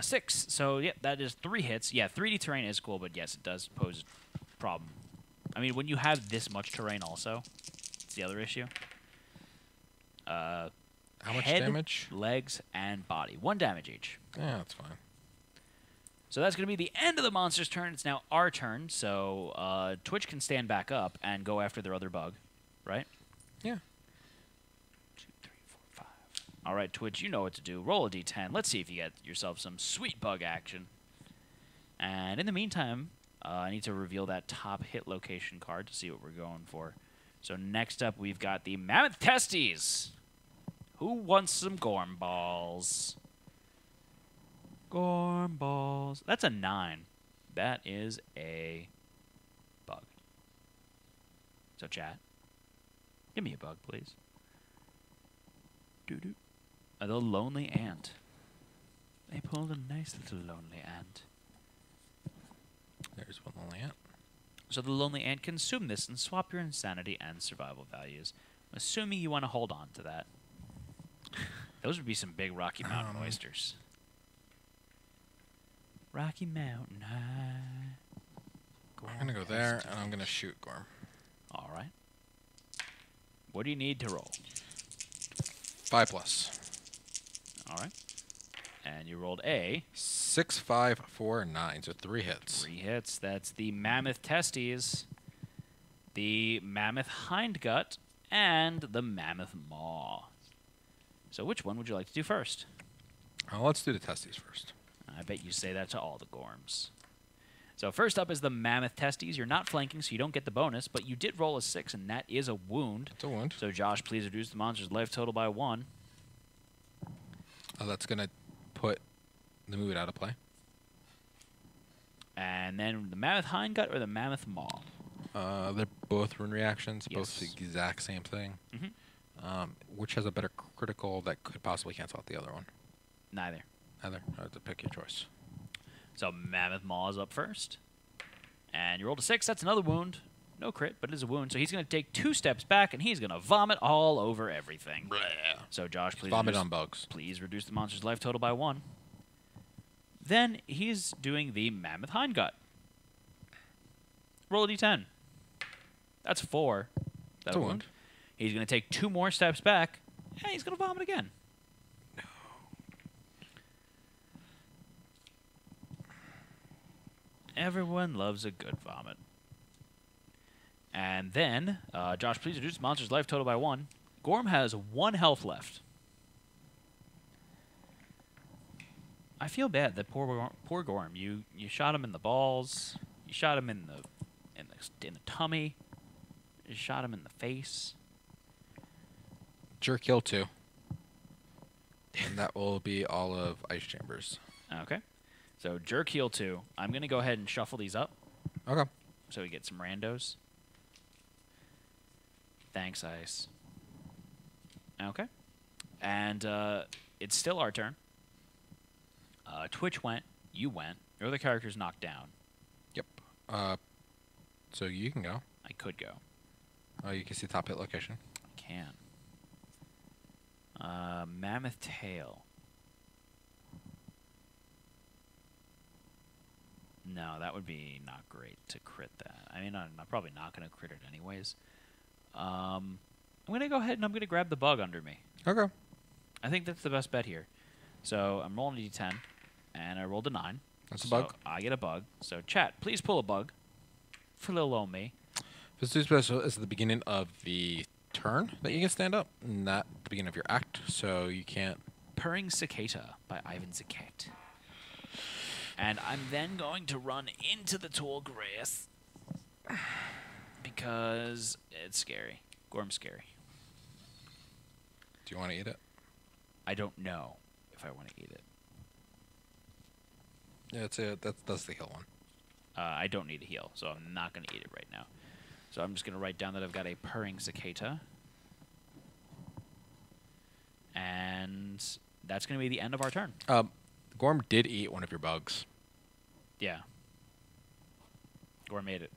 6. So, yeah, that is 3 hits. Yeah, 3D terrain is cool, but yes, it does pose a problem. I mean, when you have this much terrain also, it's the other issue. How much head, damage? legs, and body. 1 damage each. Yeah, that's fine. So that's going to be the end of the monster's turn. It's now our turn. So Twitch can stand back up and go after their other bug, right? Yeah. 2, 3, 4, 5. All right, Twitch, you know what to do. Roll a d10. Let's see if you get yourself some sweet bug action. And in the meantime, I need to reveal that top hit location card to see what we're going for. So next up, we've got the Mammoth Testes. Who wants some Gorm balls? Gorm balls. That's a 9. That is a bug. So chat, give me a bug, please. Doo-doo. The lonely ant. They pulled a nice little lonely ant. There's one lonely ant. So the lonely ant, consume this and swap your insanity and survival values. I'm assuming you want to hold on to that. Those would be some big Rocky Mountain oysters. Rocky Mountain High. I'm going to go there, and I'm going to shoot Gorm. All right. What do you need to roll? 5+. All right. And you rolled a 6, 5, 4, 9. So 3 hits. 3 hits. That's the Mammoth Testes, the Mammoth Hindgut, and the Mammoth Maw. So which one would you like to do first? Let's do the testes first. I bet you say that to all the Gorms. So first up is the Mammoth Testes. You're not flanking, so you don't get the bonus, but you did roll a 6, and that is a wound. It's a wound. So Josh, please reduce the monster's life total by 1. That's going to put the move out of play. And then the Mammoth Hindgut or the Mammoth Maw? They're both rune reactions, both Yes. the exact same thing. Mhm. Which has a better critical that could possibly cancel out the other one? Neither. Either. I have to pick your choice. So Mammoth Maw is up first. And you rolled a 6. That's another wound. No crit, but it is a wound. So he's going to take 2 steps back, and he's going to vomit all over everything. Blah. So Josh, please Vomit reduce, on bugs. please reduce the monster's life total by 1. Then he's doing the Mammoth Hindgut. Roll a d10. That's 4. Is that It's a wound. He's going to take 2 more steps back, and he's going to vomit again. Everyone loves a good vomit. And then, Josh, please reduce the monster's life total by 1. Gorm has 1 health left. I feel bad that poor Gorm. You shot him in the balls. You shot him in the tummy. You shot him in the face. Jerk kill 2. And that will be all of Ice Chambers. Okay. So jerk heal 2. I'm going to go ahead and shuffle these up Okay. so we get some randos. Thanks, Ice. Okay. And it's still our turn. Twitch went. You went. Your other character's knocked down. Yep. So you can go. I could go. You can see top hit location. I can. Mammoth Tail. No, that would be not great to crit that. I mean, I'm probably not going to crit it anyways. I'm going to go ahead and I'm going to grab the bug under me. Okay. I think that's the best bet here. So I'm rolling a d10, and I rolled a 9. That's a So bug. I get a bug. So chat, please pull a bug for little old me. This special is the beginning of the turn that you can stand up, not the beginning of your act, so you can't. Purring Cicada by Ivan Zakat. And I'm then going to run into the tall grass because it's scary. Gorm's scary. Do you want to eat it? I don't know if I want to eat it. Yeah, that's the hill one. I don't need a heal, so I'm not going to eat it right now. So I'm just going to write down that I've got a purring cicada. And that's going to be the end of our turn. Gorm did eat one of your bugs. Yeah. Gorm made it.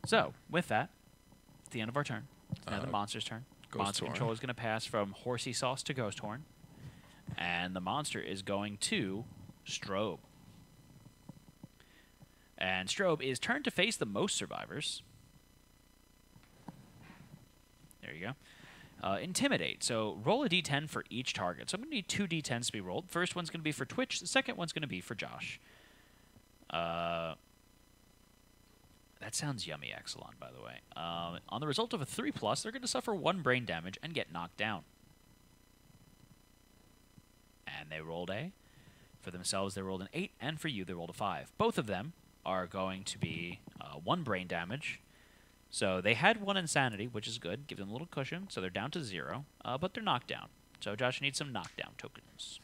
So, with that, it's the end of our turn. It's now the monster's turn. Ghost Monster Horn. control is going to pass from Horsey Sauce to Ghost Horn. And the monster is going to Strobe. And Strobe is turned to face the most survivors. There you go. Intimidate. So roll a d10 for each target. So I'm going to need 2 d10s to be rolled. First one's going to be for Twitch. The second one's going to be for Josh. That sounds yummy, Exelon, by the way. On the result of a 3+, they're going to suffer 1 brain damage and get knocked down. And they rolled a. For themselves, they rolled an 8, and for you, they rolled a 5. Both of them are going to be 1 brain damage. So they had 1 insanity, which is good. Give them a little cushion, so they're down to 0. But they're knocked down. So Josh needs some knockdown tokens.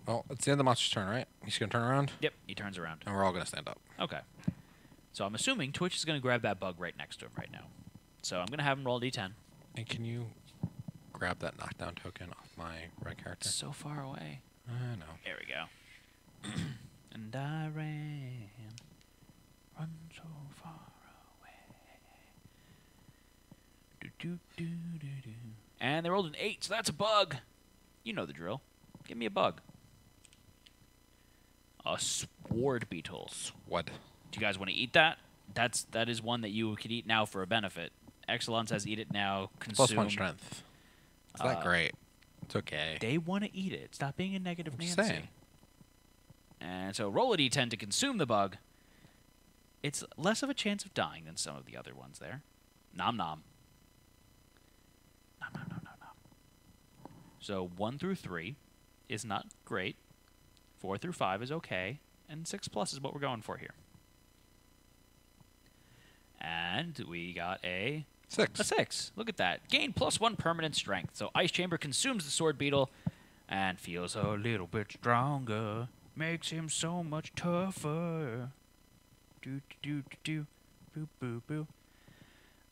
Well, it's the end of the monster's turn, right? He's going to turn around, Yep, he turns around. and we're all going to stand up. Okay. So I'm assuming Twitch is going to grab that bug right next to him right now. So I'm going to have him roll a d10. And can you grab that knockdown token off my red character? It's so far away. I know. There we go. And I run so far away. Do. And they rolled an 8, so that's a bug. You know the drill. Give me a bug. A sword beetle. What? Do you guys want to eat that? That is one that you could eat now for a benefit. Exelon says eat it now. Consume. +1 strength. It's not great. It's okay. They want to eat it. Stop being a negative I'm just Nancy. saying. And so roll a d10 to consume the bug. It's less of a chance of dying than some of the other ones there. Nom nom. Nom nom nom nom nom. So 1 through 3 is not great. 4 through 5 is okay. And 6+ is what we're going for here. And we got a 6. 6. Look at that. Gain +1 permanent strength. So Ice Chamber consumes the sword beetle and feels a little bit stronger. Makes him so much tougher. Do do do do. Boo boo boo.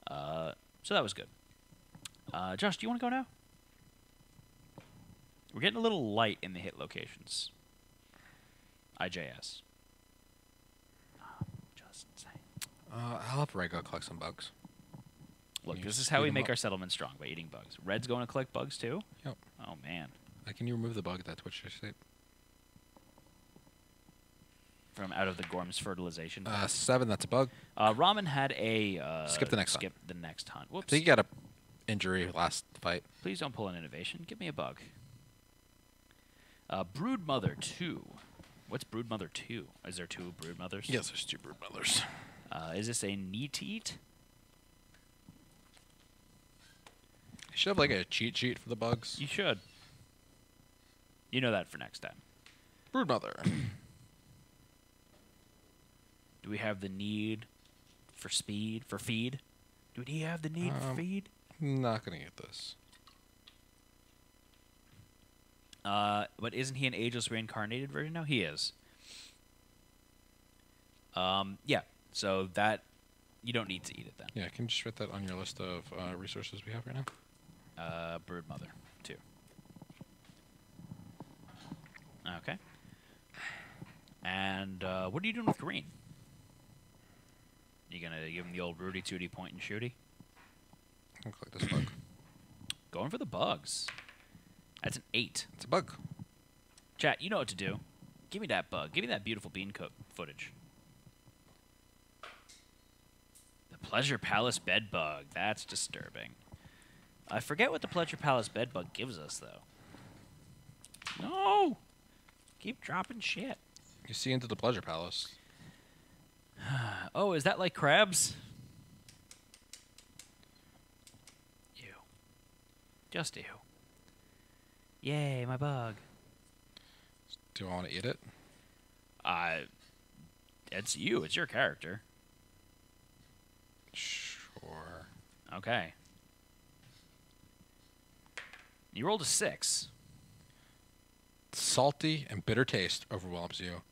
So that was good. Josh, do you want to go now? We're getting a little light in the hit locations. IJS. Just saying. I'll have Rego collect some bugs. Look, Can you this is speed how we them make up? our settlement strong, by eating bugs. Red's going to collect bugs too? Yep. Oh, man. Can you remove the bug that Twitch just said? From out of the Gorm's fertilization. 7, that's a bug. Ramen had a... Skip the next hunt. Skip the next hunt. I Whoops. think he got a injury last fight. Please don't pull an innovation. Give me a bug. Brood Mother 2. What's Brood Mother 2? Is there 2 Brood Mothers? Yes, there's 2 brood mothers. Is this a need to eat? You should have like a cheat sheet for the bugs. You should. You know that for next time. Brood mother. Do we have the need for speed, for feed? Do we have the need for feed? Not gonna get this. But isn't he an ageless reincarnated version now? He is. Yeah. So that you don't need to eat it then. Yeah, can you just write that on your list of resources we have right now? Brood Mother 2. Okay. And what are you doing with green? You gonna give him the old Rudy Tooty point and shooty? I'll click this bug. Going for the bugs. That's an 8. It's a bug. Chat, you know what to do. Give me that bug. Give me that beautiful bean coat footage. The Pleasure Palace bed bug. That's disturbing. I forget what the Pleasure Palace bed bug gives us, though. No! Keep dropping shit. You see into the pleasure palace. Oh, is that like crabs? Ew. Just ew. Yay, my bug. Do you want to eat it? It's you. It's your character. Sure. Okay. You rolled a 6. Salty and bitter taste overwhelms you,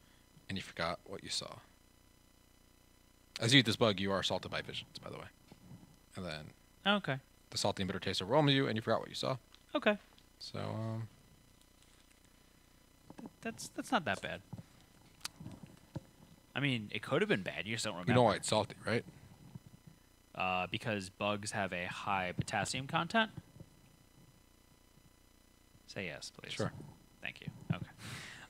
and you forgot what you saw. As you eat this bug, you are assaulted by visions, by the way. And then Okay. the salty and bitter taste overwhelms you, and you forgot what you saw. Okay. So, That's not that bad. I mean, it could have been bad. You just don't remember. you know why it's salty, right? Because bugs have a high potassium content. Say yes, please. Sure. Thank you. Okay.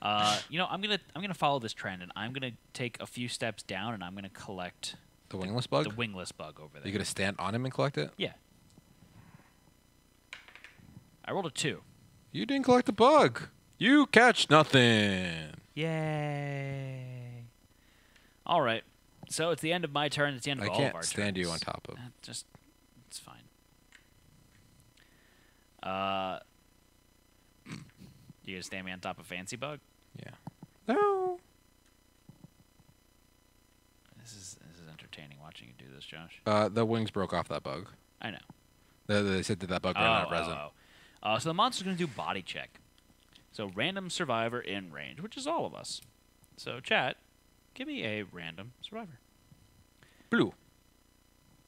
I'm gonna follow this trend, and I'm gonna take a few steps down, and I'm gonna collect The wingless bug? the wingless bug over there. You gonna stand on him and collect it? Yeah. I rolled a 2. You didn't collect a bug. You catch nothing. Yay. All right. So it's the end of my turn. It's the end of I all of our can't turns. stand you on top of. It's fine. You gonna stand me on top of Fancy Bug? Yeah. No. This is entertaining watching you do this, Josh. The wings broke off that bug. I know. They said that bug ran out of resin. So the monster's gonna do body check. So random survivor in range, which is all of us. So chat, give me a random survivor. Blue.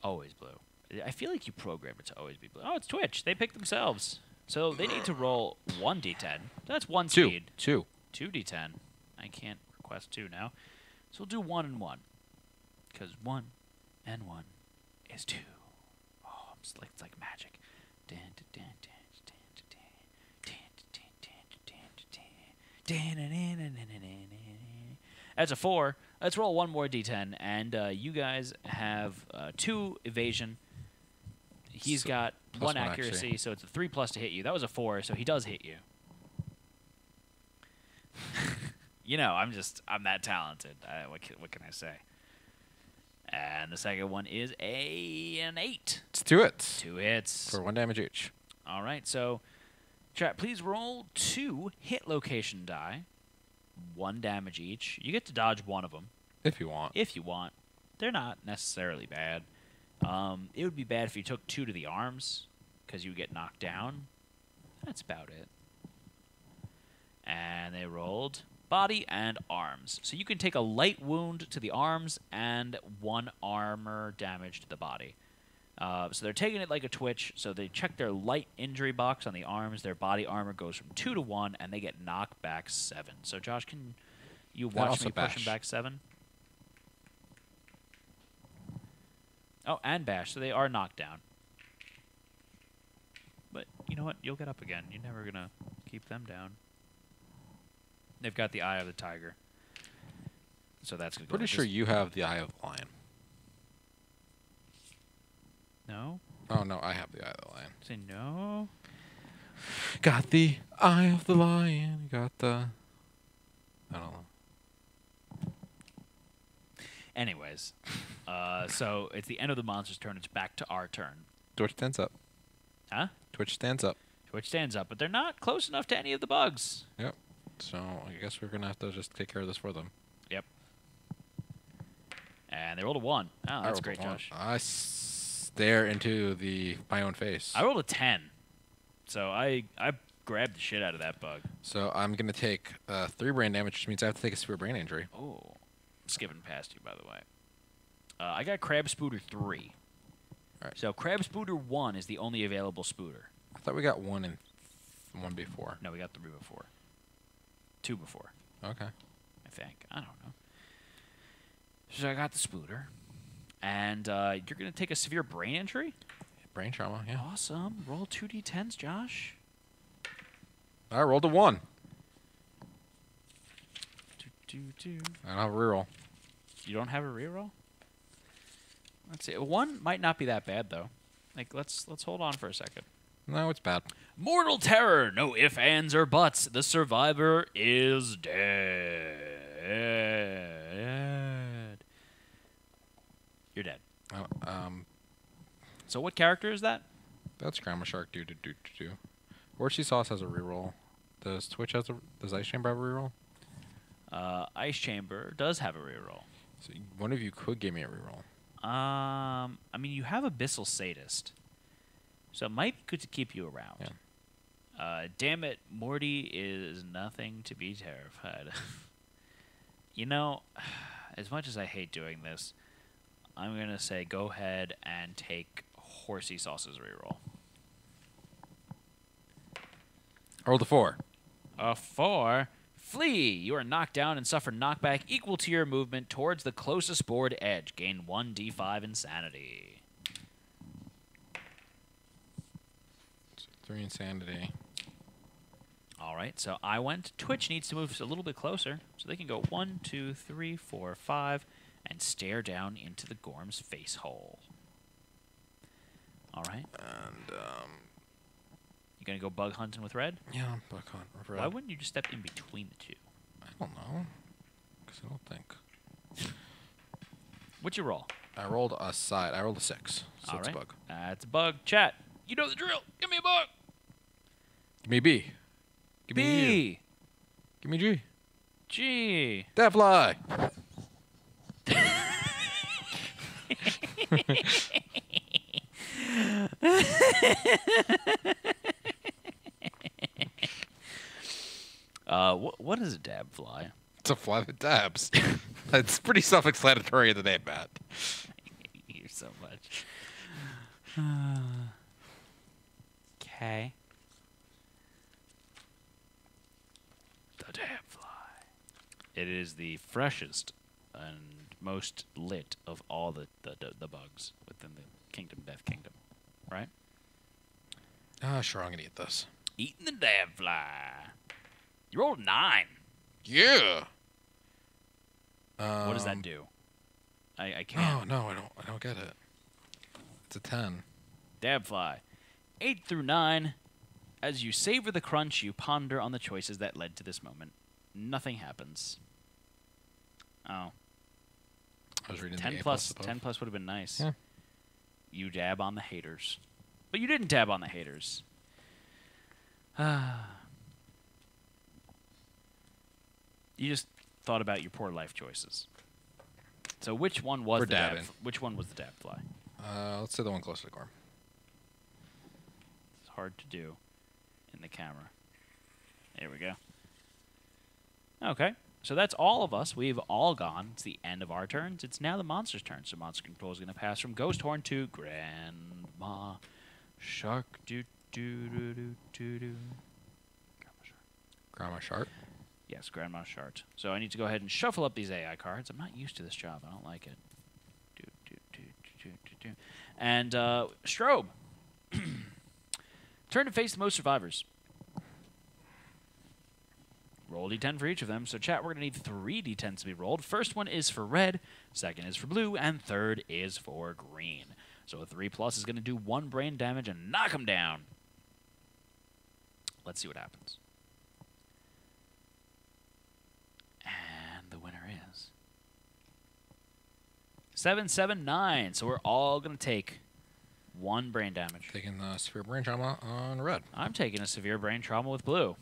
Always blue. I feel like you programmed it to always be blue. Oh, it's Twitch. They pick themselves. So they need to roll 1d10. That's 1 speed. 2. 2d10. I can't request 2 now. So we'll do 1 and 1. Because 1 and 1 is 2. Oh, it's like magic. That's a 4. Let's roll 1 more d10, and you guys have 2 evasion. He's got plus 1 one accuracy, actually. so it's a 3+ to hit you. That was a 4, so he does hit you. You know, I'm that talented. What can I say? And the second one is an 8. It's 2 hits. 2 hits. For 1 damage each. All right, so chat, please roll 2 hit location die. 1 damage each. You get to dodge 1 of them. If you want. If you want. They're not necessarily bad. It would be bad if you took 2 to the arms, because you would get knocked down. That's about it. And they rolled body and arms. So you can take a light wound to the arms and 1 armor damage to the body. So they're taking it like a Twitch. So they check their light injury box on the arms. Their body armor goes from 2 to 1, and they get knocked back 7. So Josh, can you watch me push him back 7? Oh, and bash. So they are knocked down. But you know what? You'll get up again. You're never gonna keep them down. They've got the Eye of the Tiger. So that's gonna go. Pretty sure you have the Eye of the Lion. No. Oh, no, I have the Eye of the Lion. Say no. Got the Eye of the Lion. Got the... I don't know. Anyways, so it's the end of the monster's turn. It's back to our turn. Twitch stands up. Huh? Twitch stands up. Twitch stands up, but they're not close enough to any of the bugs. Yep. So I guess we're going to have to just take care of this for them. Yep. And they rolled a 1. Oh, that's great, Josh. I stare into my own face. I rolled a 10. So I grabbed the shit out of that bug. So I'm going to take 3 brain damage, which means I have to take a severe brain injury. Oh. Skipping past you, by the way. I got Crab Spooter 3. All right. So Crab Spooter 1 is the only available Spooter. I thought we got 1 and 1 before. No, we got 3 before. 2 before. Okay. I think. I don't know. So I got the Spooter. And you're going to take a severe brain injury? Brain trauma, yeah. Awesome. Roll 2d10s, Josh. I rolled a 1. Do. I don't have a reroll. You don't have a reroll? Let's see. 1 might not be that bad, though. Like, let's hold on for a second. No, it's bad. Mortal terror. No ifs, ands, or buts. The survivor is dead. You're dead. So what character is that? That's Grandma Shark. Do. Orchie Sauce has a reroll. Does Ice Chamber have a reroll? Ice Chamber does have a reroll. So one of you could give me a reroll. I mean, you have Abyssal Sadist, so it might be good to keep you around. Yeah. Damn it, Morty is nothing to be terrified of. You know, as much as I hate doing this, I'm going to say go ahead and take Horsey Sauce's reroll. I rolled a 4. A 4. Flee! You are knocked down and suffer knockback equal to your movement towards the closest board edge. Gain 1d5 insanity. 3 insanity. All right, so I went. Twitch needs to move a little bit closer, so they can go 1, 2, 3, 4, 5, and stare down into the Gorm's face hole. All right. And You gonna go bug hunting with red? Yeah, bug hunt with red. Why wouldn't you just step in between the two? I don't know. Because I don't think. What'd you roll? I rolled a side. I rolled a 6. So All it's right. a bug. That's a bug. Chat. You know the drill. Give me a bug. Give me B. Give me U. B. Give me G. G. That fly. What is a dab fly? It's a fly that dabs. It's pretty self-explanatory in the name, Matt. I hate you so much. Okay. The dab fly. It is the freshest and most lit of all the bugs within the kingdom, Death Kingdom, right? Sure, I'm gonna eat this. Eating the dab fly. You rolled 9. Yeah. What does that do? I can't. Oh no, I don't get it. It's a 10. Dab fly. 8 through 9. As you savor the crunch, you ponder on the choices that led to this moment. Nothing happens. Oh. I was reading 10 the A plus above. 10 plus would have been nice. Yeah. You dab on the haters. But you didn't dab on the haters. You just thought about your poor life choices. So which one was We're the dab? dabbing. Which one was the dab fly? Let's say the one closer to Gorm. It's hard to do in the camera. There we go. Okay. So that's all of us. We've all gone. It's the end of our turns. It's now the monster's turn. So Monster Control is going to pass from Ghost Horn to Grandma Shark. Do do do do do do. Grandma Shark. Grandma Shark. Yes, Grandma Shark. So I need to go ahead and shuffle up these AI cards. I'm not used to this job. I don't like it. Do do do do do do. And Strobe. Turn to face the most survivors. Roll d10 for each of them. So, chat, we're going to need 3 d10s to be rolled. First one is for red, second is for blue, and third is for green. So, a 3 plus is going to do 1 brain damage and knock him down. Let's see what happens. And the winner is 779. So, we're all going to take 1 brain damage. Taking the severe brain trauma on red. I'm taking a severe brain trauma with blue.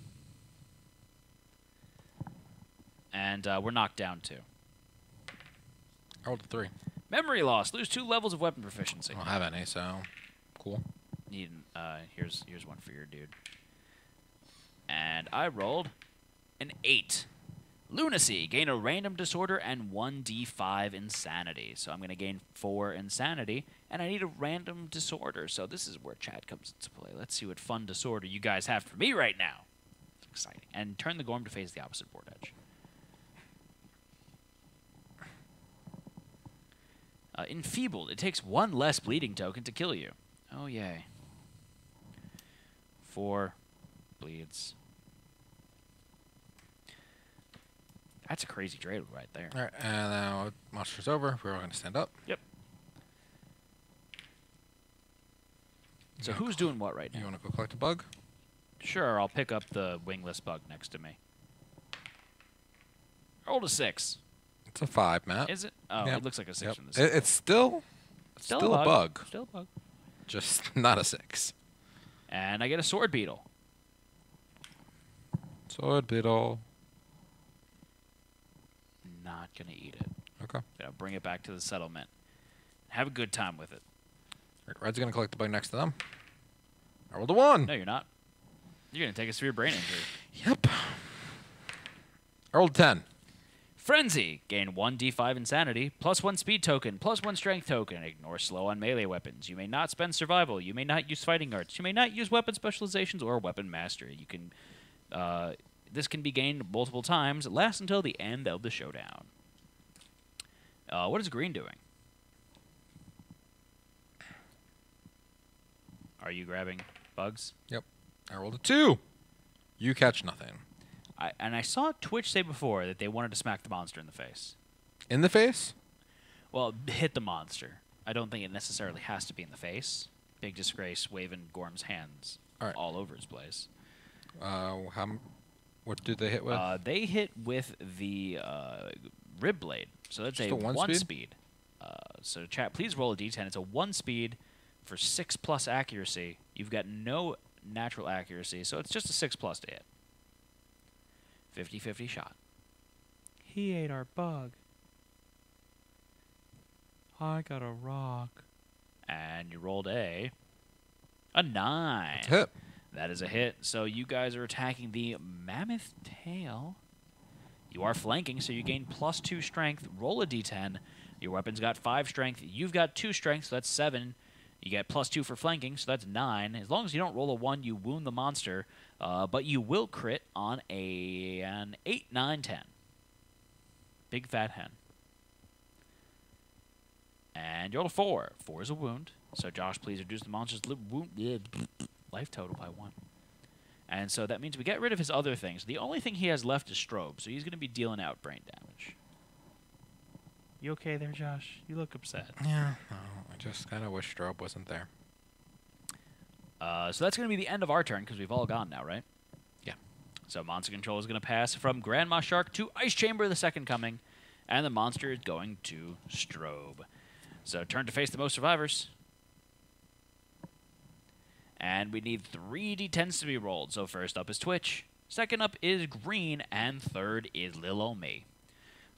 And we're knocked down 2. I rolled a 3. Memory loss. Lose 2 levels of weapon proficiency. I don't have any, so cool. Need here's one for your dude. And I rolled an 8. Lunacy. Gain a random disorder and 1d5 insanity. So I'm going to gain 4 insanity, and I need a random disorder. So this is where chat comes into play. Let's see what fun disorder you guys have for me right now. It's exciting. And turn the Gorm to face the opposite board edge. Enfeebled. It takes 1 less bleeding token to kill you. Oh, yay. 4 bleeds. That's a crazy trade right there. All right, and now monster's over. We're all going to stand up. Yep. So You who's doing what right You now? want to go collect a bug? Sure, I'll pick up the wingless bug next to me. Rolled a 6. It's a 5, Matt. Is it? Oh, Yep. it looks like a 6 Yep. from the side. It's still a bug. Still a bug. Just not a 6. And I get a sword beetle. Sword beetle. Not going to eat it. Okay. Gonna bring it back to the settlement. Have a good time with it. Right, Red's going to collect the bug next to them. I rolled a 1. No, you're not. You're going to take a severe brain injury. Yep. I rolled a 10. Frenzy. Gain 1d5 insanity, plus 1 speed token, plus 1 strength token. Ignore slow on melee weapons. You may not spend survival. You may not use fighting arts. You may not use weapon specializations or weapon mastery. You can, this can be gained multiple times. It lasts until the end of the showdown. What is green doing? Are you grabbing bugs? Yep. I rolled a 2. You catch nothing. I saw Twitch say before that they wanted to smack the monster in the face. In the face? Well, hit the monster. I don't think it necessarily has to be in the face. Big disgrace waving Gorm's hands All right. all over his place. What did they hit with? They hit with the rib blade, so that's Just a a one one speed? speed. So chat, please roll a d10. It's a 1 speed for 6+ accuracy. You've got no natural accuracy, so it's just a 6+ to hit. 50-50 shot. He ate our bug. I got a rock. And you rolled a 9. It's a hit. That is a hit. So you guys are attacking the mammoth tail. You are flanking, so you gain +2 strength. Roll a d10. Your weapon's got 5 strength. You've got 2 strength, so that's 7. You get +2 for flanking, so that's 9. As long as you don't roll a 1, you wound the monster. But you will crit on an 8, 9, 10. Big fat hen. And you roll a 4. 4 is a wound. So Josh, please reduce the monster's life total by 1. And so that means we get rid of his other things. The only thing he has left is strobe, so he's going to be dealing out brain damage. You okay there, Josh? You look upset. Yeah. No, I just kind of wish Strobe wasn't there. So that's going to be the end of our turn because we've all gone now, right? Yeah. So monster control is going to pass from Grandma Shark to Ice Chamber, the second coming, and the monster is going to strobe. So turn to face the most survivors. And we need 3 d10s to be rolled. So first up is Twitch, second up is Green, and third is Lil Omi.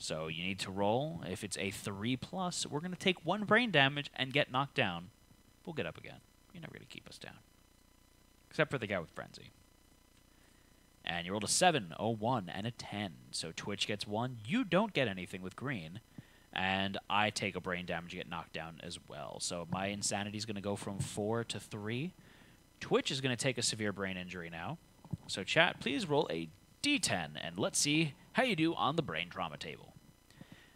So you need to roll. If it's a 3+, we're going to take 1 brain damage and get knocked down. We'll get up again. You're never going to keep us down. Except for the guy with Frenzy. And you rolled a 7, a 1, and a 10. So Twitch gets 1. You don't get anything with Green. And I take a brain damage and get knocked down as well. So my insanity is going to go from 4 to 3. Twitch is going to take a severe brain injury now. So chat, please roll a d10, and let's see how you do on the brain trauma table.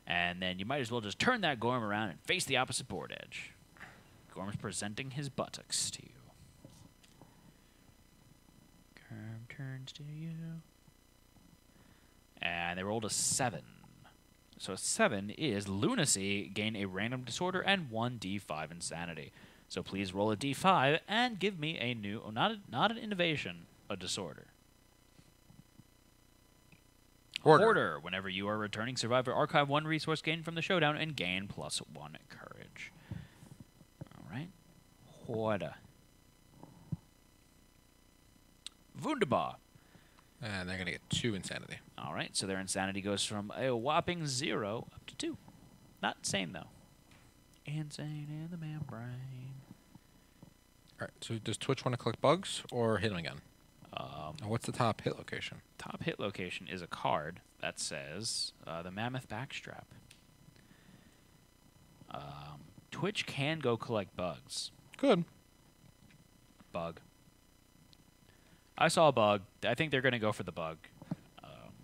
And then you might as well just turn that Gorm around and face the opposite board edge. Gorm's presenting his buttocks to you. Gorm turns to you. And they rolled a 7. So a 7 is lunacy, gain a random disorder, and 1d5 insanity. So please roll a d5 and give me a new, not an innovation, a disorder. Hoarder. Whenever you are returning survivor, archive 1 resource gained from the showdown and gain +1 courage. All right. Hoarder. Wunderbar. And they're going to get 2 insanity. All right, so their insanity goes from a whopping 0 up to 2. Not insane, though. Insane in the membrane. All right, so does Twitch want to collect bugs or hit him again? And what's the top hit location? Top hit location is a card that says the Mammoth Backstrap. Twitch can go collect bugs. Good. Bug. I saw a bug. I think they're going to go for the bug.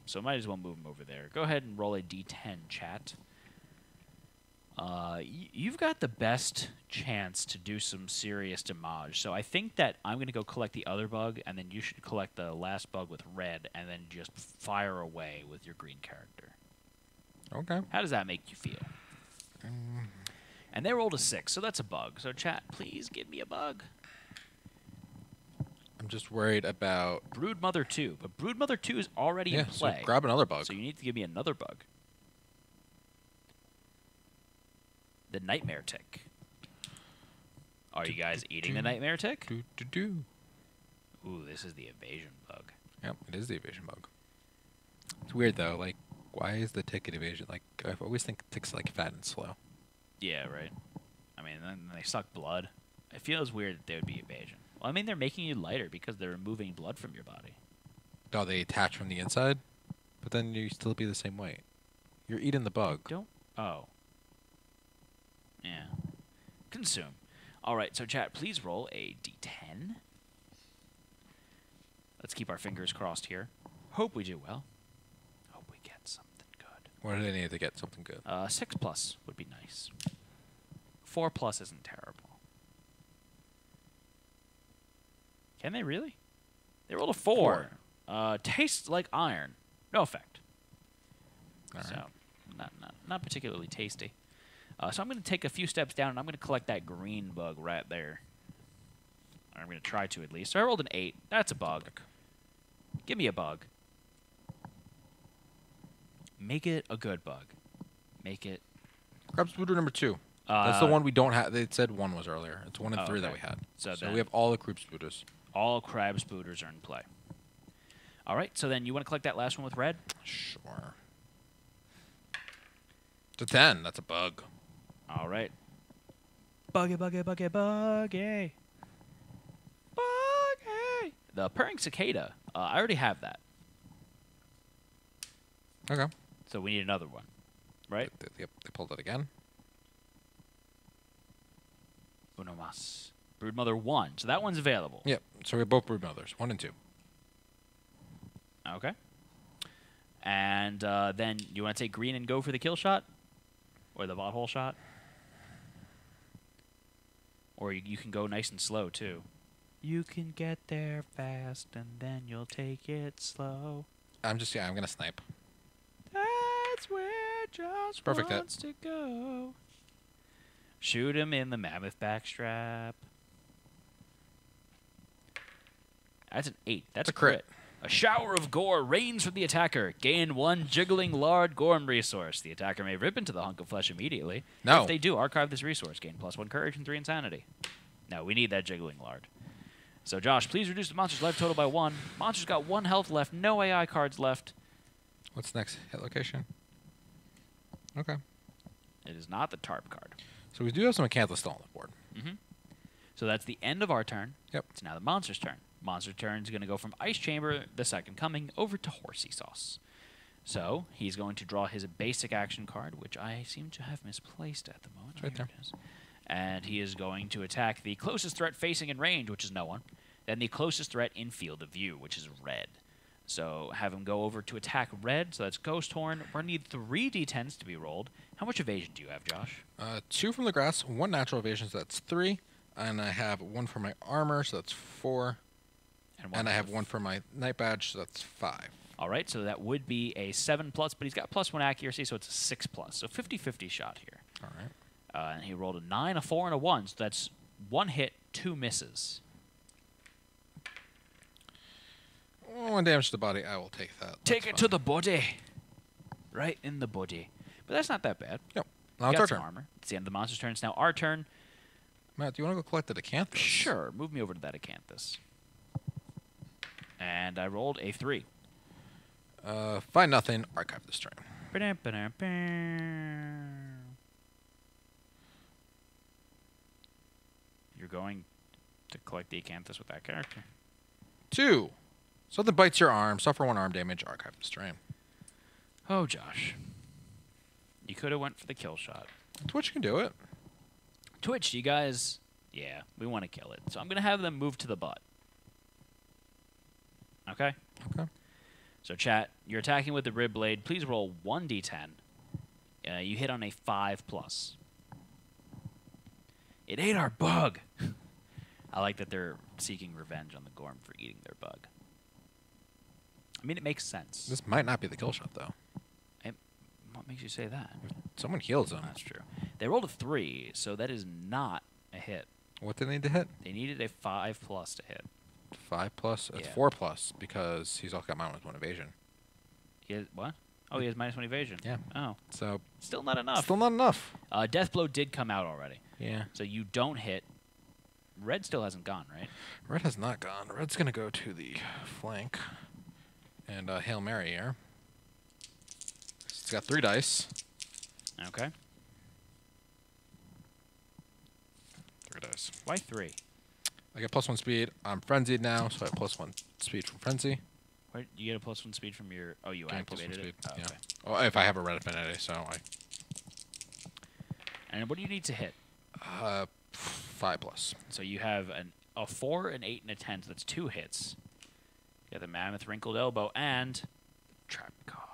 So might as well move them over there. Go ahead and roll a d10, chat. You've got the best chance to do some serious damage. So I think that I'm going to go collect the other bug, and then you should collect the last bug with red, and then just fire away with your green character. Okay. How does that make you feel? And they rolled a 6, so that's a bug. So chat, please give me a bug. I'm just worried about... Broodmother 2. But Broodmother 2 is already in so play. grab another bug. So you need to give me another bug. The Nightmare Tick. Are you guys eating the Nightmare Tick? Ooh, this is the evasion bug. Yep, it is the evasion bug. It's weird, though. Like, why is the tick an evasion? Like, I always think ticks like fat and slow. Yeah, right. I mean, then they suck blood. It feels weird that they would be evasion. Well, I mean, they're making you lighter because they're removing blood from your body. Oh, they attach from the inside? But then you still be the same weight. You're eating the bug. Don't... Oh. Yeah. Consume. All right, so chat, please roll a d10. Let's keep our fingers crossed here. Hope we do well. Hope we get something good. What do they need to get something good? 6+ would be nice. 4+ isn't terrible. Can they really? They rolled a 4. Tastes like iron. No effect. All So, right. not particularly tasty. So I'm going to take a few steps down, and I'm going to collect that green bug right there. I'm going to try to at least. So I rolled an 8. That's a bug. Give me a bug. Make it a good bug. Make it... Crab spooder number 2. That's the one we don't have. They said 1 was earlier. It's 1 and 3 that we had. So we have all the crab spooters. All crab spooters are in play. All right, so then you want to collect that last one with red? Sure. It's a 10. That's a bug. All right. Buggy, buggy, buggy, buggy. Buggy. The purring cicada. I already have that. Okay. So we need another one, right? Yep, they pulled it again. Uno mas. Broodmother 1. So that one's available. Yep. So we have both brood mothers, 1 and 2. Okay. And then you want to take green and go for the kill shot? Or the botthole shot? Or you can go nice and slow, too. You can get there fast, and then you'll take it slow. I'm going to snipe. That's where Josh Perfect wants to go. Shoot him in the mammoth backstrap. That's an 8. That's a crit. A shower of gore rains from the attacker. Gain 1 jiggling lard Gorm resource. The attacker may rip into the hunk of flesh immediately. No. If they do, archive this resource. Gain +1 courage and 3 insanity. No, we need that jiggling lard. So, Josh, please reduce the monster's life total by 1. Monster's got 1 health left, no AI cards left. What's next? Hit location? Okay. It is not the tarp card. So we do have some Acantha still on the board. Mm-hmm. So that's the end of our turn. Yep. It's now the monster's turn. Monster turn is going to go from Ice Chamber, the second coming, over to Horsey Sauce. So he's going to draw his basic action card, which I seem to have misplaced at the moment. It's right Here there. it is. And he is going to attack the closest threat facing in range, which is no one. Then the closest threat in field of view, which is red. So have him go over to attack red. So that's Ghost Horn. We're going to need 3 d10s to be rolled. How much evasion do you have, Josh? 2 from the grass, 1 natural evasion, so that's 3. And I have 1 for my armor, so that's 4. And I have 1 for my night badge, so that's 5. All right, so that would be a 7+, but he's got +1 accuracy, so it's a 6+. So 50-50 shot here. All right. And he rolled a 9, a 4, and a 1, so that's 1 hit, 2 misses. 1 damage to the body, I will take that. Take it to the body. Right in the body. But that's not that bad. Yep. Now it's Got our some turn. armor. It's the end of the monster's turn. It's now our turn. Matt, do you want to go collect the Acanthus? Sure. Move me over to that Acanthus. And I rolled a 3. Find nothing. Archive this turn. You're going to collect the Acanthus with that character. 2. Something bites your arm. Suffer 1 arm damage. Archive this turn. Oh, Josh. You could have went for the kill shot. Twitch can do it. Twitch, you guys... Yeah, we want to kill it. So I'm going to have them move to the butt. Okay? Okay. So, chat, you're attacking with the rib blade. Please roll 1d10. You hit on a 5+. It ate our bug! I like that they're seeking revenge on the Gorm for eating their bug. I mean, it makes sense. This might not be the kill shot, though. What makes you say that? Someone heals him. That's true. They rolled a 3, so that is not a hit. What did they need to hit? They needed a 5+ to hit. 5+? It's Yeah. 4+, because he's also got -1 evasion. He has, what? Oh, he has -1 evasion. Yeah. Oh. So, Still not enough. still not enough. Death Blow did come out already. Yeah. So you don't hit. Red still hasn't gone, right? Red has not gone. Red's going to go to the flank. And Hail Mary here. It's got 3 dice. Okay. 3 dice. Why 3? I get +1 speed. I'm frenzied now, so I have +1 speed from frenzy. Where, you get a +1 speed from your... Oh, you Gain activated +1 it? speed. Oh, Yeah. okay. Oh, if I have a red affinity, so I... And what do you need to hit? 5+. So you have a 4, an 8, and a 10, so that's 2 hits. You got the Mammoth Wrinkled Elbow and... Trap card.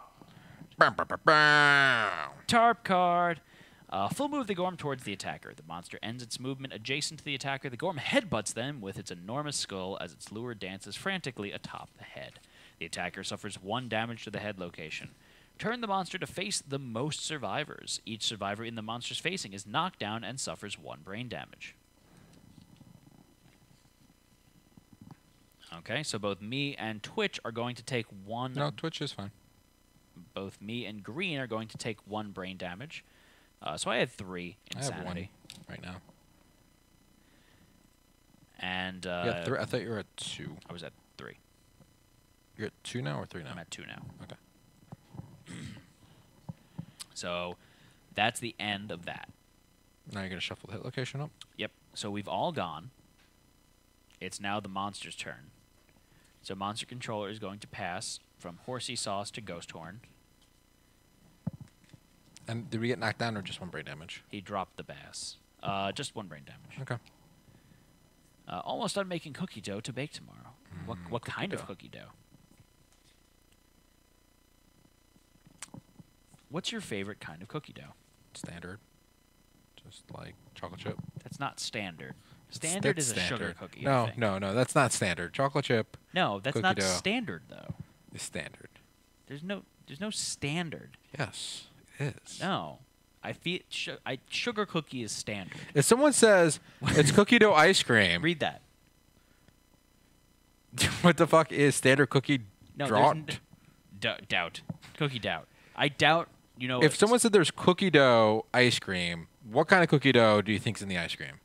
Bam, bam, bam, bam. Tarp card. Full move the Gorm towards the attacker. The monster ends its movement adjacent to the attacker. The Gorm headbutts them with its enormous skull as its lure dances frantically atop the head. The attacker suffers 1 damage to the head location. Turn the monster to face the most survivors. Each survivor in the monster's facing is knocked down and suffers 1 brain damage. Okay, so both me and Twitch are going to take one. No, Twitch is fine. Both me and Green are going to take 1 brain damage. So I had 3 insanity. I have 1 right now. And yeah, I thought you were at 2. I was at 3. You're at 2 now or 3 now? I'm at 2 now. Okay. So that's the end of that. Now you're gonna shuffle the hit location up. Yep. So we've all gone. It's now the monster's turn. So monster controller is going to pass from Horsey Sauce to Ghost Horn. And did we get knocked down or just 1 brain damage? He dropped the bass. Just 1 brain damage. Okay. Almost done making cookie dough to bake tomorrow. What kind of cookie dough? What's your favorite kind of cookie dough? Standard. Just like chocolate chip. That's not standard. Standard is a sugar cookie. No, no, that's not standard. Chocolate chip. No, that's not dough. standard though. It's standard. There's no standard. Yes, it is. No. I feel sugar cookie is standard. If someone says it's cookie dough ice cream, Read that. what the fuck is standard cookie No, draught? Doubt. Cookie doubt. I doubt, If someone said there's cookie dough ice cream, what kind of cookie dough do you think's in the ice cream?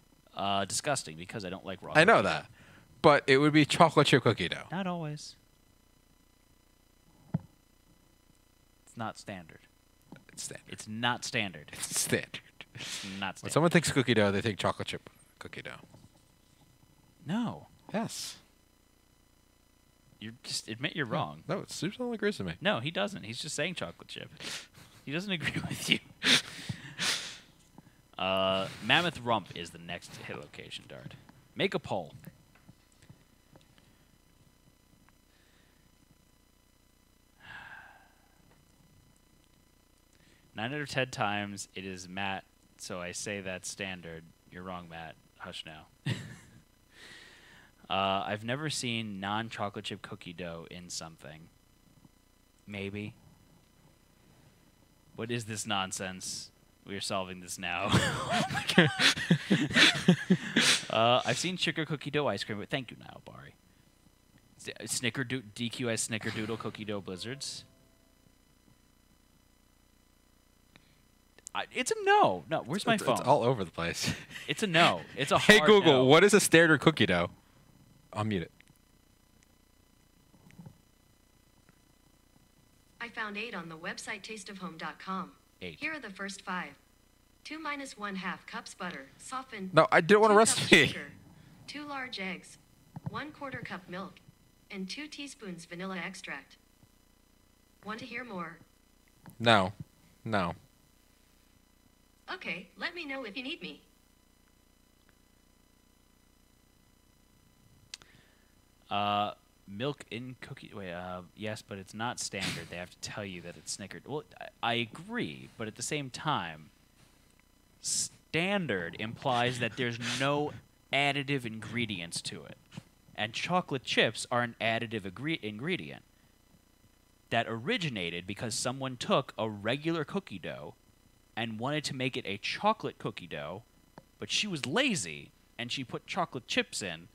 Disgusting because I don't like raw I know cookie that. dough. But it would be chocolate chip cookie dough. Not always. It's not standard. It's standard. It's not standard. It's standard. It's not When standard. someone thinks cookie dough, they think chocolate chip cookie dough. No. Yes. You just admit you're wrong. No, Soups only agrees with me. No, he doesn't. He's just saying chocolate chip. He doesn't agree with you. Mammoth Rump is the next hit location, Dart. Make a poll. Nine out of 10 times it is Matt, so I say that's standard. You're wrong, Matt. Hush now. I've never seen non-chocolate chip cookie dough in something. Maybe. What is this nonsense? We are solving this now. I've seen sugar cookie dough ice cream, but thank you, Niall Bari. DQS Snickerdoodle cookie dough blizzards. It's a no. No, where's my phone? It's all over the place. It's a no. It's a Hey hard Google, no. what is a standard cookie dough? I'll mute it. I found 8 on the website tasteofhome.com. 8. Here are the first 5. 2 minus 1/2 cups butter, softened. No, I didn't want 2 a cups recipe. sugar, 2 large eggs, 1/4 cup milk, and 2 teaspoons vanilla extract. Want to hear more? No. No. Okay, let me know if you need me. Milk in cookie. Wait, yes, but it's not standard. They have to tell you that it's snickered. Well, I agree, but at the same time, standard implies that there's no additive ingredients to it, and chocolate chips are an additive ingredient that originated because someone took a regular cookie dough and wanted to make it a chocolate cookie dough, but she was lazy and she put chocolate chips in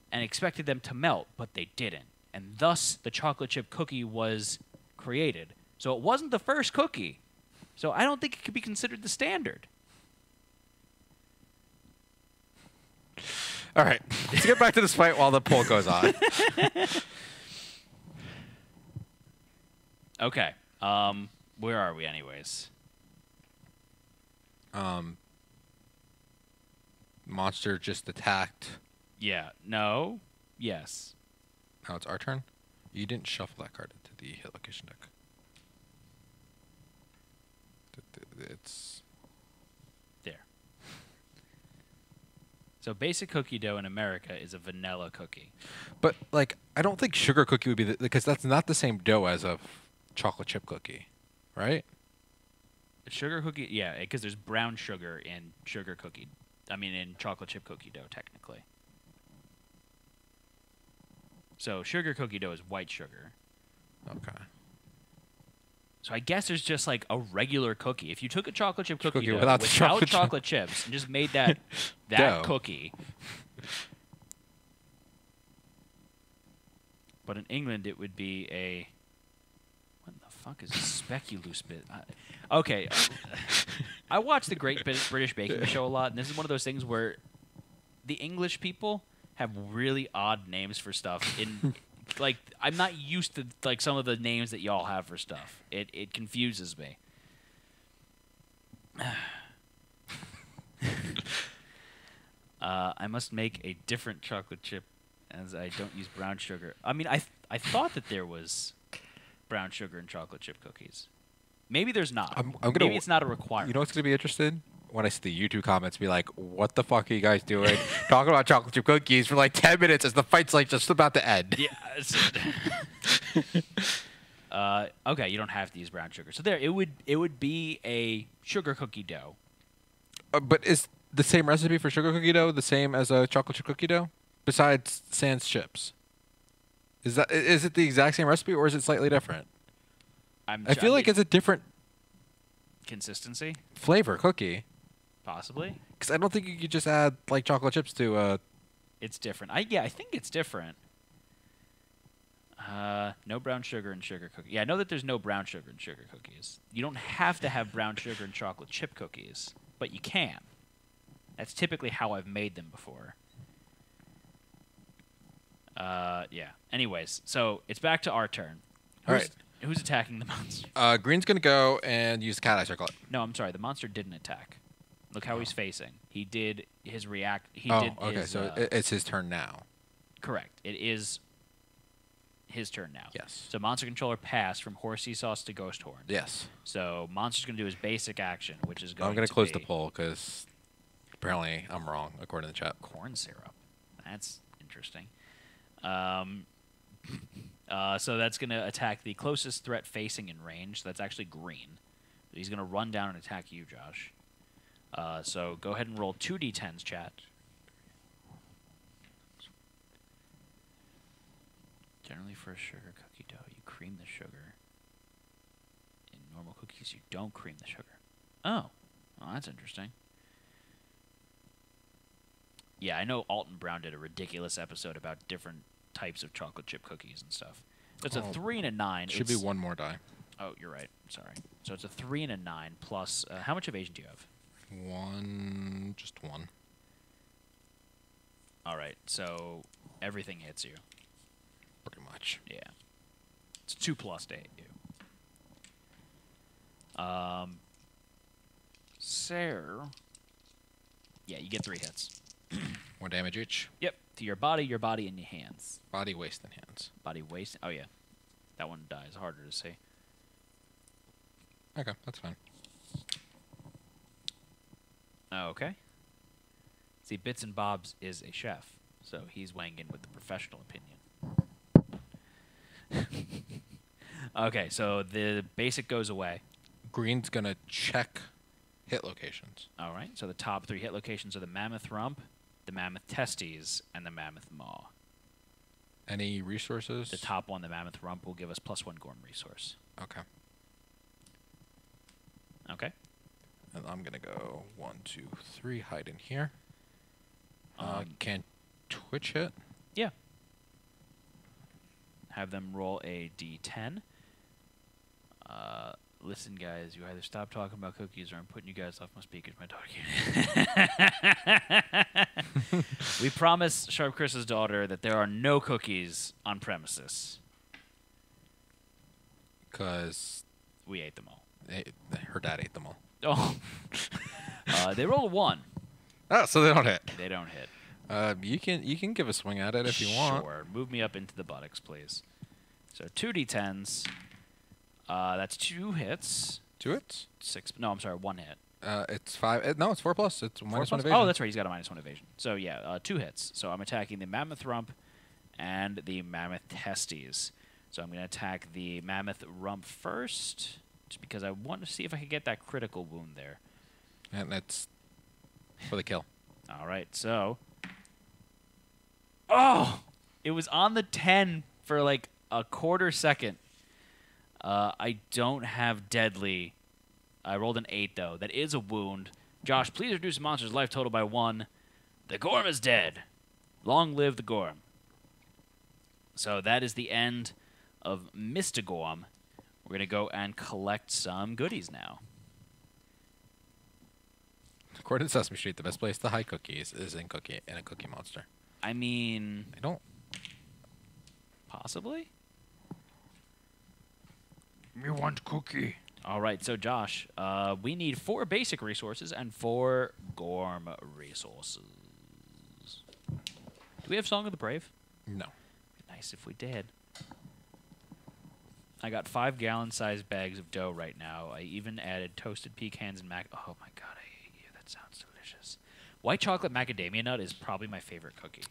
and expected them to melt, but they didn't. And thus, the chocolate chip cookie was created. So it wasn't the first cookie. So I don't think it could be considered the standard. All right. Let's get back to this fight while the poll goes on. Okay. Where are we anyways? Monster just attacked. Yeah. No. Yes. Now it's our turn. You didn't shuffle that card into the hit location deck. It's There. So basic cookie dough in America is a vanilla cookie. But like, I don't think sugar cookie would be because that's not the same dough as a chocolate chip cookie, right? Sugar cookie, yeah, because there's brown sugar in sugar cookie. I mean, in chocolate chip cookie dough, technically. So sugar cookie dough is white sugar. Okay. So I guess there's just like a regular cookie. If you took a chocolate chip cookie dough without the chocolate chip. chocolate chips and just made that Dough. cookie, But in England, it would be a... What the fuck is a speculoos bit? Okay. I watch the Great British Baking Show a lot, and this is one of those things where the English people have really odd names for stuff. Like, I'm not used to like some of the names that y'all have for stuff. It confuses me. I must make a different chocolate chip as I don't use brown sugar. I mean, I thought that there was brown sugar in chocolate chip cookies. Maybe there's not. Maybe it's not a requirement. You know what's going to be interesting? When I see the YouTube comments be like, what the fuck are you guys doing? Talking about chocolate chip cookies for like 10 minutes as the fight's like just about to end. Yeah. Okay, you don't have to use brown sugar. So there, it would be a sugar cookie dough. But is the same recipe for sugar cookie dough the same as a chocolate chip cookie dough? Besides sans chips. Is it the exact same recipe or is it slightly different? I feel like it's a different consistency flavor cookie. Possibly. Because I don't think you could just add like chocolate chips to. It's different. I think it's different. No brown sugar in sugar cookies. Yeah, I know that there's no brown sugar in sugar cookies. You don't have to have brown sugar in chocolate chip cookies, but you can. That's typically how I've made them before. Yeah. Anyways, so it's back to our turn. All right. Who's attacking the monster? Green's gonna go and use cat eye circle. No, I'm sorry. The monster didn't attack. Look how he's facing. He did his react. Okay. So it's his turn now. Correct. It is his turn now. Yes. So monster controller passed from horsey sauce to ghost horn. Yes. So monster's gonna do his basic action, which is going. I'm gonna close the poll because apparently I'm wrong according to the chat. Corn syrup. That's interesting. So that's going to attack the closest threat facing in range. That's actually green. He's going to run down and attack you, Josh. So go ahead and roll 2d10s, chat. Generally for a sugar cookie dough, you cream the sugar. In normal cookies, you don't cream the sugar. Oh, well, that's interesting. Yeah, I know Alton Brown did a ridiculous episode about different types of chocolate chip cookies and stuff. So it's a 3 and a 9. Should be one more die. Oh, you're right. Sorry. So it's a 3 and a 9 plus. How much evasion do you have? Just one. All right. So everything hits you. Pretty much. Yeah. It's 2 plus to hit you. Sarah. Yeah, you get 3 hits. 1 damage each. Yep. To your body, and your hands. Body, waist, and hands. Body, waist. Oh, yeah. That one dies. Harder to see. Okay, that's fine. Okay. See, Bits and Bob's is a chef, so he's weighing in with the professional opinion. Okay, so the basic goes away. Green's going to check hit locations. All right, so the top 3 hit locations are the mammoth rump, the mammoth testes, and the mammoth maw. Any resources? The top one, the mammoth rump, will give us +1 Gorm resource. Okay. Okay. And I'm going to go 1, 2, 3, hide in here. Can Twitch hit? Yeah. Have them roll a d10. Listen, guys, you either stop talking about cookies or I'm putting you guys off my speakers. My daughter. We promise Sharp Chris's daughter that there are no cookies on premises. Because we ate them all. Her dad ate them all. Oh. They rolled a 1. Oh, so they don't hit. They don't hit. You can give a swing at it if you want. Sure. Move me up into the buttocks, please. So 2d10s. That's 2 hits. 2 hits? 6. No, I'm sorry, 1 hit. It's 5. No, it's 4 plus. It's -1 evasion. Oh, that's right. He's got a -1 evasion. So yeah, 2 hits. So I'm attacking the mammoth rump and the mammoth testes. So I'm going to attack the mammoth rump first, just because I want to see if I can get that critical wound there. And that's for the kill. All right. So, oh, it was on the 10 for like a quarter second. I don't have deadly. I rolled an 8, though. That is a wound. Josh, please reduce the monster's life total by 1. The Gorm is dead. Long live the Gorm. So that is the end of Mr. Gorm. We're going to go and collect some goodies now. According to Sesame Street, the best place to hide cookies is in a Cookie Monster. I mean, I don't. possibly? Me want cookie. All right, so Josh, we need 4 basic resources and 4 Gorm resources. Do we have Song of the Brave? No. Nice if we did. I got 5-gallon-sized bags of dough right now. I even added toasted pecans and Oh my god, I hate you. That sounds delicious. White chocolate macadamia nut is probably my favorite cookie.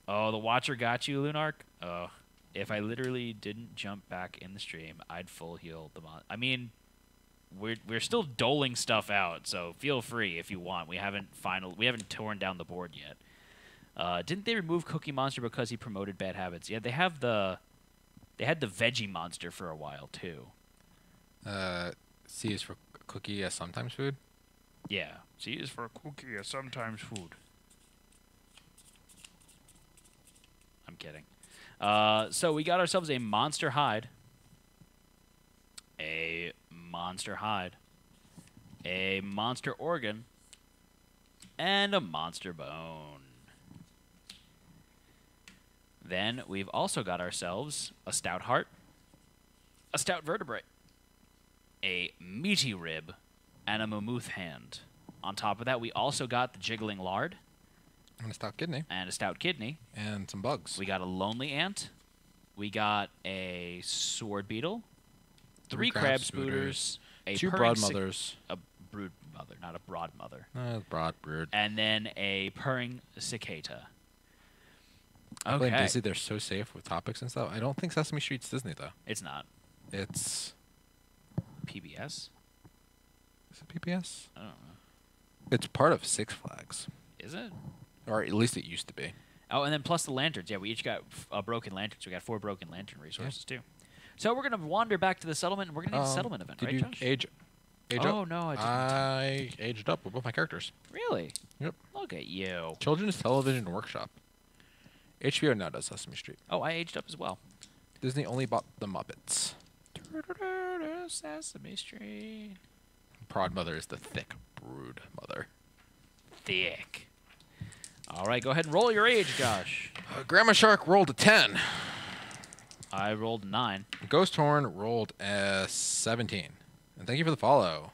Oh, the Watcher got you, Lunark? Oh, if I literally didn't jump back in the stream, I'd full heal the I mean, we're still doling stuff out, so feel free if you want. We haven't torn down the board yet. Didn't they remove Cookie Monster because he promoted bad habits? Yeah, they had the Veggie Monster for a while too. C is for cookie as sometimes food. Yeah, C is for Cookie is sometimes food. I'm kidding. So we got ourselves a monster hide. A monster hide. A monster organ. And a monster bone. Then we've also got ourselves a stout heart. A stout vertebrae. A meaty rib. And a mammoth hand. On top of that, we also got the jiggling lard. And a stout kidney. And a stout kidney. And some bugs. We got a lonely ant. We got a sword beetle. 3 crab spooters. A 2 purring broad mothers. A brood mother, not a broad mother. Broad brood. And then a purring cicada. I blame Okay. Disney. They're so safe with topics and stuff. I don't think Sesame Street's Disney though. It's not. It's PBS? is it PBS? I don't know. It's part of Six Flags, Is it? or at least it used to be. Oh, and then plus the lanterns. Yeah, we each got a broken lantern, so we got 4 broken lantern resources too. So we're going to wander back to the settlement, and we're going to need a settlement event, Did right, you Josh? age up? Oh, no, I didn't. I aged up with both my characters. Really? Yep. Look at you. Children's Television Workshop. HBO now does Sesame Street. Oh, I aged up as well. Disney only bought the Muppets. Sesame Street. Prod Mother is the thick brood mother. Thick. All right, go ahead and roll your age, Josh. Grandma Shark rolled a 10. I rolled 9. Ghost Horn rolled a 17. And thank you for the follow.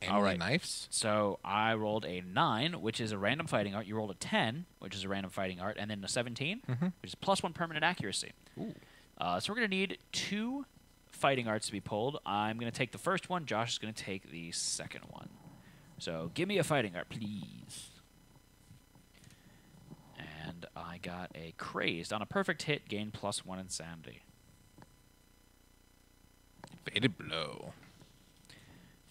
All right. Knives. So I rolled a 9, which is a random fighting art. You rolled a 10, which is a random fighting art, and then a 17, which is +1 permanent accuracy. Ooh. So we're going to need 2 fighting arts to be pulled. I'm going to take the first one. Josh is going to take the second one. So give me a fighting art, please. And I got a Crazed. On a perfect hit, gain +1 insanity. Faded Blow.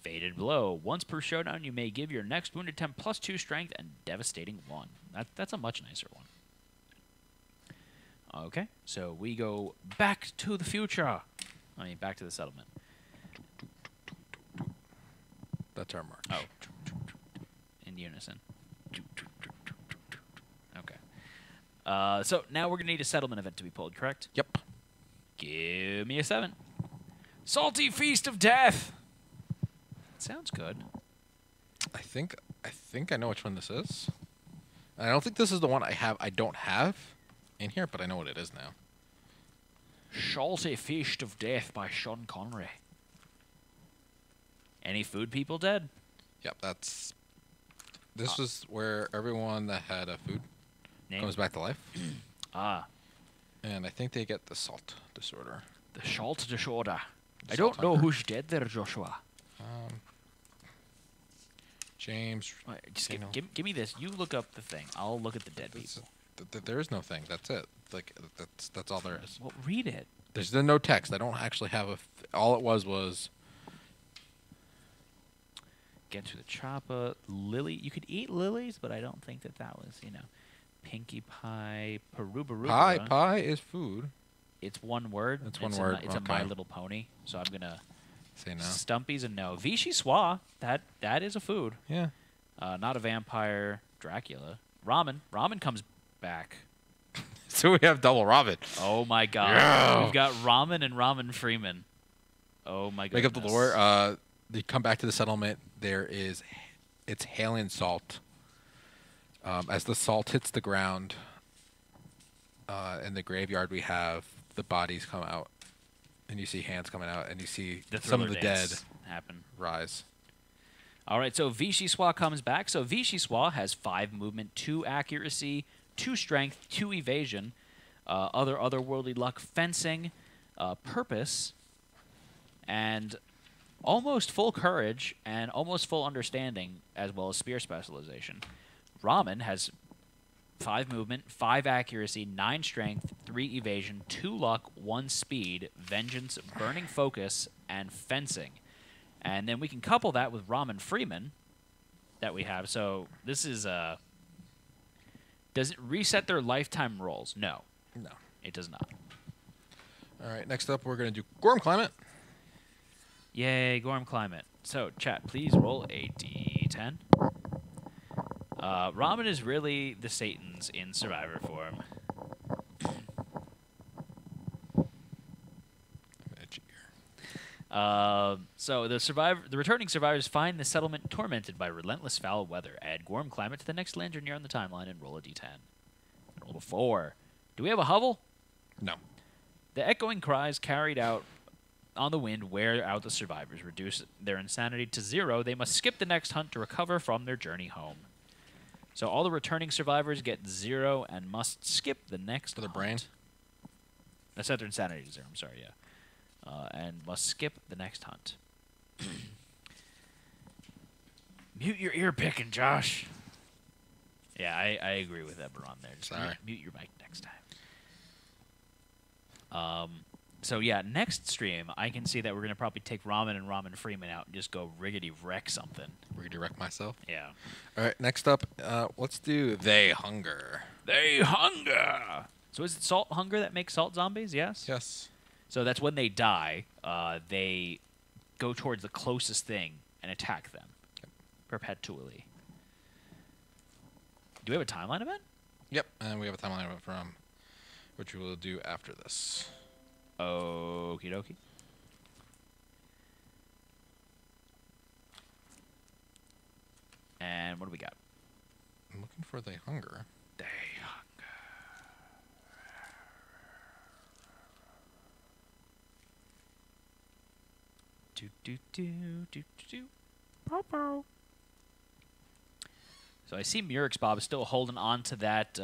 Faded Blow. Once per showdown, you may give your next wound attempt +2 strength and devastating 1. That's a much nicer one. Okay, so we go back to the future. I mean, back to the settlement. That's our march. Oh. In unison. Okay. So now we're going to need a settlement event to be pulled, correct? Yep. Give me a 7. Salty Feast of Death! Sounds good. I think I know which one this is. I don't think this is the one I don't have in here, but I know what it is now. Salty Feast of Death by Sean Connery. Any food people dead? Yep, that's. This was where everyone that had a food Name? comes back to life, Ah, and I think they get the salt disorder. the Salt Disorder. I Salt don't know hunger. who's dead there, Joshua. James. Right, just you know, give me this. You look up the thing. I'll look at the dead this- people. there is no thing. That's it. Like that's all there is. Well, read it. There's no text. I don't actually have a. All it was. Get to the chopper. Lily. You could eat lilies, but I don't think that was, Pinkie Pie, Perubaruba. Pie is food. It's one word. It's one a word, It's a okay. My Little Pony. So I'm gonna. Say no. Stumpy's a no. Vichy Swa. That is a food. Yeah. Not a vampire. Dracula. Ramen. Ramen comes back. So we have double ramen. Oh my god. Yeah. We've got ramen and ramen Freeman. Oh my god. Make up the lore. They come back to the settlement. It's hailing salt. As the salt hits the ground, in the graveyard, we have the bodies come out, and you see hands coming out, and you see some of the dead happen. rise. All right, so Vichyssoise comes back. So Vichyssoise has 5 movement, 2 accuracy, 2 strength, 2 evasion, otherworldly luck, fencing, purpose, and almost full courage and almost full understanding, as well as spear specialization. Ramen has 5 movement, 5 accuracy, 9 strength, 3 evasion, 2 luck, 1 speed, vengeance, burning focus, and fencing. And then we can couple that with Ramen Freeman that we have. So this is does it reset their lifetime rolls? No. No. It does not. All right, next up, we're going to do Gorm Climate. Yay, Gorm Climate. So, chat, please roll a d10. Ramen is really the Satans in Survivor form. So the returning survivors find the settlement tormented by relentless foul weather. Add Gorm Climate to the next land near on the timeline and roll a d10. Roll a 4. Do we have a hovel? No. The echoing cries carried out on the wind wear out the survivors, reduce their insanity to 0. They must skip the next hunt to recover from their journey home. So all the returning survivors get 0 and must skip the next For the hunt. brain? That's set their insanity to 0. I'm sorry, yeah. And must skip the next hunt. Mute your ear picking, Josh. Yeah, I agree with Eberron there. Just Sorry. mute your mic next time. So yeah, next stream I can see that we're gonna probably take Ramen and Ramen Freeman out and just go riggedy wreck something. Redirect myself. Yeah. All right, next up, let's do They Hunger. They hunger. So is it salt hunger that makes salt zombies? Yes. Yes. So that's when they die. They go towards the closest thing and attack them perpetually. Do we have a timeline event? Yep, and we have a timeline from which we will do after this. Okie dokie. And what do we got? I'm looking for They Hunger. They hunger. Do do do do do. Pow pow. So I see Murex Bob still holding on to that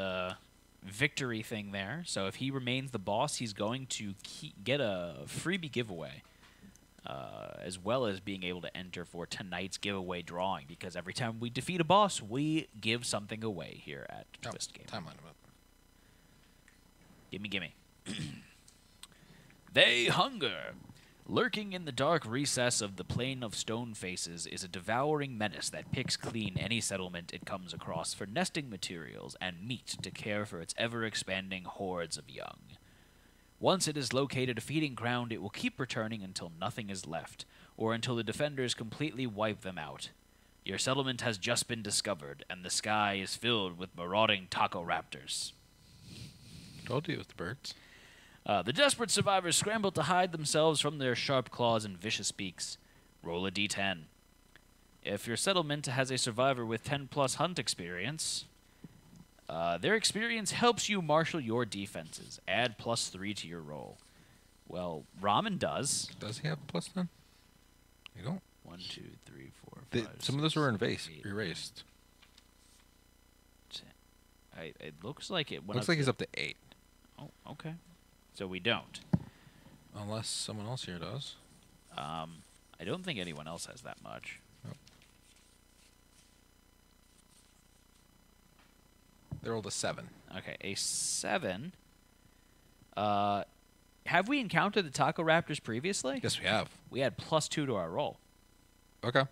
victory thing there. So if he remains the boss, he's going to get a freebie giveaway, as well as being able to enter for tonight's giveaway drawing. Because every time we defeat a boss, we give something away here at Twist Game. Timeline event. Gimme, gimme. They hunger. Lurking in the dark recess of the Plain of Stone Faces is a devouring menace that picks clean any settlement it comes across for nesting materials and meat to care for its ever-expanding hordes of young. Once it has located a feeding ground, it will keep returning until nothing is left, or until the defenders completely wipe them out. Your settlement has just been discovered, and the sky is filled with marauding taco raptors. Told you it was the birds. The desperate survivors scramble to hide themselves from their sharp claws and vicious beaks. Roll a d10. If your settlement has a survivor with 10+ hunt experience, their experience helps you marshal your defenses. Add +3 to your roll. Well, Ramen does. Does he have a plus then? You don't. 1, 2, 3, 4, 5. Some of those were 6, 8, erased. 10. It looks like it went Looks up like to, he's up to 8. Oh, okay. So we don't. Unless someone else here does. I don't think anyone else has that much. Nope. They rolled a 7. Okay, a 7. Have we encountered the Taco Raptors previously? Yes, we have. We had +2 to our roll. Okay.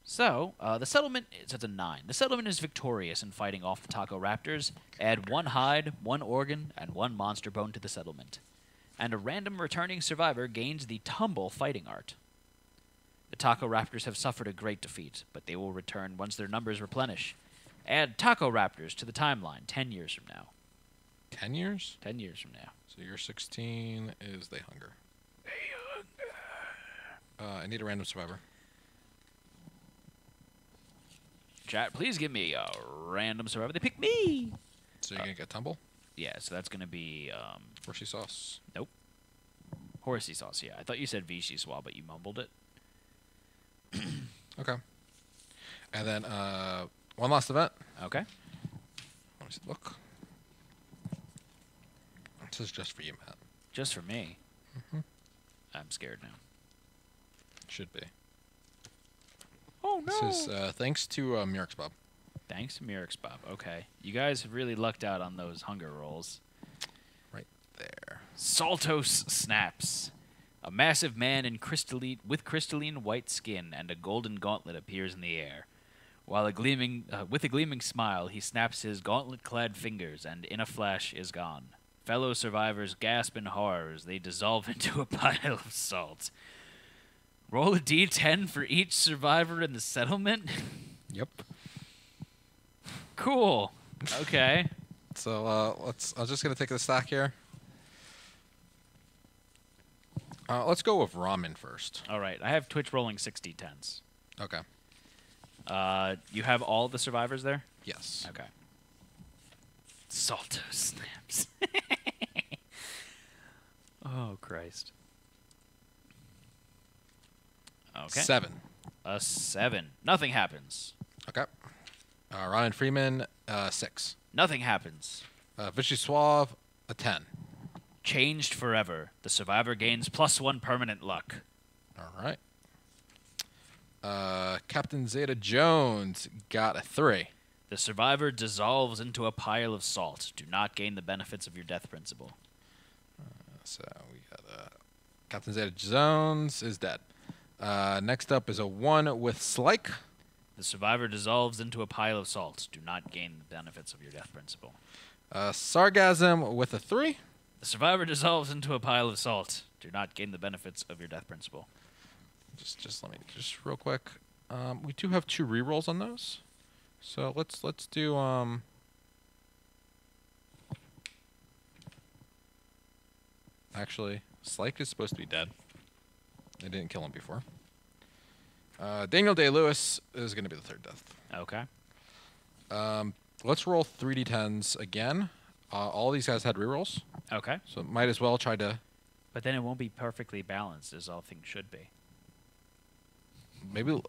So, the settlement is at a 9. The settlement is victorious in fighting off the Taco Raptors. Add 1 hide, 1 organ, and 1 monster bone to the settlement. And a random returning survivor gains the Tumble fighting art. The Taco Raptors have suffered a great defeat, but they will return once their numbers replenish. Add Taco Raptors to the timeline 10 years from now. 10 years? 10 years from now. So your 16 is They Hunger. I need a random survivor. Chat, please give me a random survivor. They picked me. So you're going to get Tumble? Yeah, so that's going to be Horsey Sauce. nope. Horsey sauce, yeah. I thought you said Vichy Swab, but you mumbled it. Okay. And then one last event. Okay. Let me see. Look. This is just for you, Matt. Just for me. I'm scared now. Should be. Oh, no. This is thanks to Murex Bob. Thanks, Murex Bob. Okay. You guys have really lucked out on those hunger rolls. Right there. Saltos snaps. A massive man with crystalline white skin and a golden gauntlet appears in the air. While with a gleaming smile, he snaps his gauntlet-clad fingers and, in a flash, is gone. Fellow survivors gasp in horror as they dissolve into a pile of salt. Roll a d10 for each survivor in the settlement? Yep. Cool. Okay. So I'm just gonna take the stack here. Let's go with ramen first. All right. I have Twitch rolling 6 d10s. Okay. You have all the survivors there? Yes. Okay. Salto snaps. Oh, Christ. Okay. 7. A 7. Nothing happens. Okay. Ron Freeman 6. Nothing happens. Vichy Suave a 10. Changed forever. The survivor gains +1 permanent luck. All right. Captain Zeta Jones got a 3. The survivor dissolves into a pile of salt. Do not gain the benefits of your death principle. So we got Captain Zeta Jones is dead. Next up is a 1 with Slyke. The survivor dissolves into a pile of salt. Do not gain the benefits of your death principle. Sargasm with a 3. The survivor dissolves into a pile of salt. Do not gain the benefits of your death principle. Just let me just real quick. We do have 2 rerolls on those, so let's do Actually, Slyke is supposed to be dead. They didn't kill him before. Daniel Day-Lewis is going to be the 3rd death. Okay. Let's roll 3d10s again. All these guys had rerolls, Okay. so might as well try to But then it won't be perfectly balanced, as all things should be.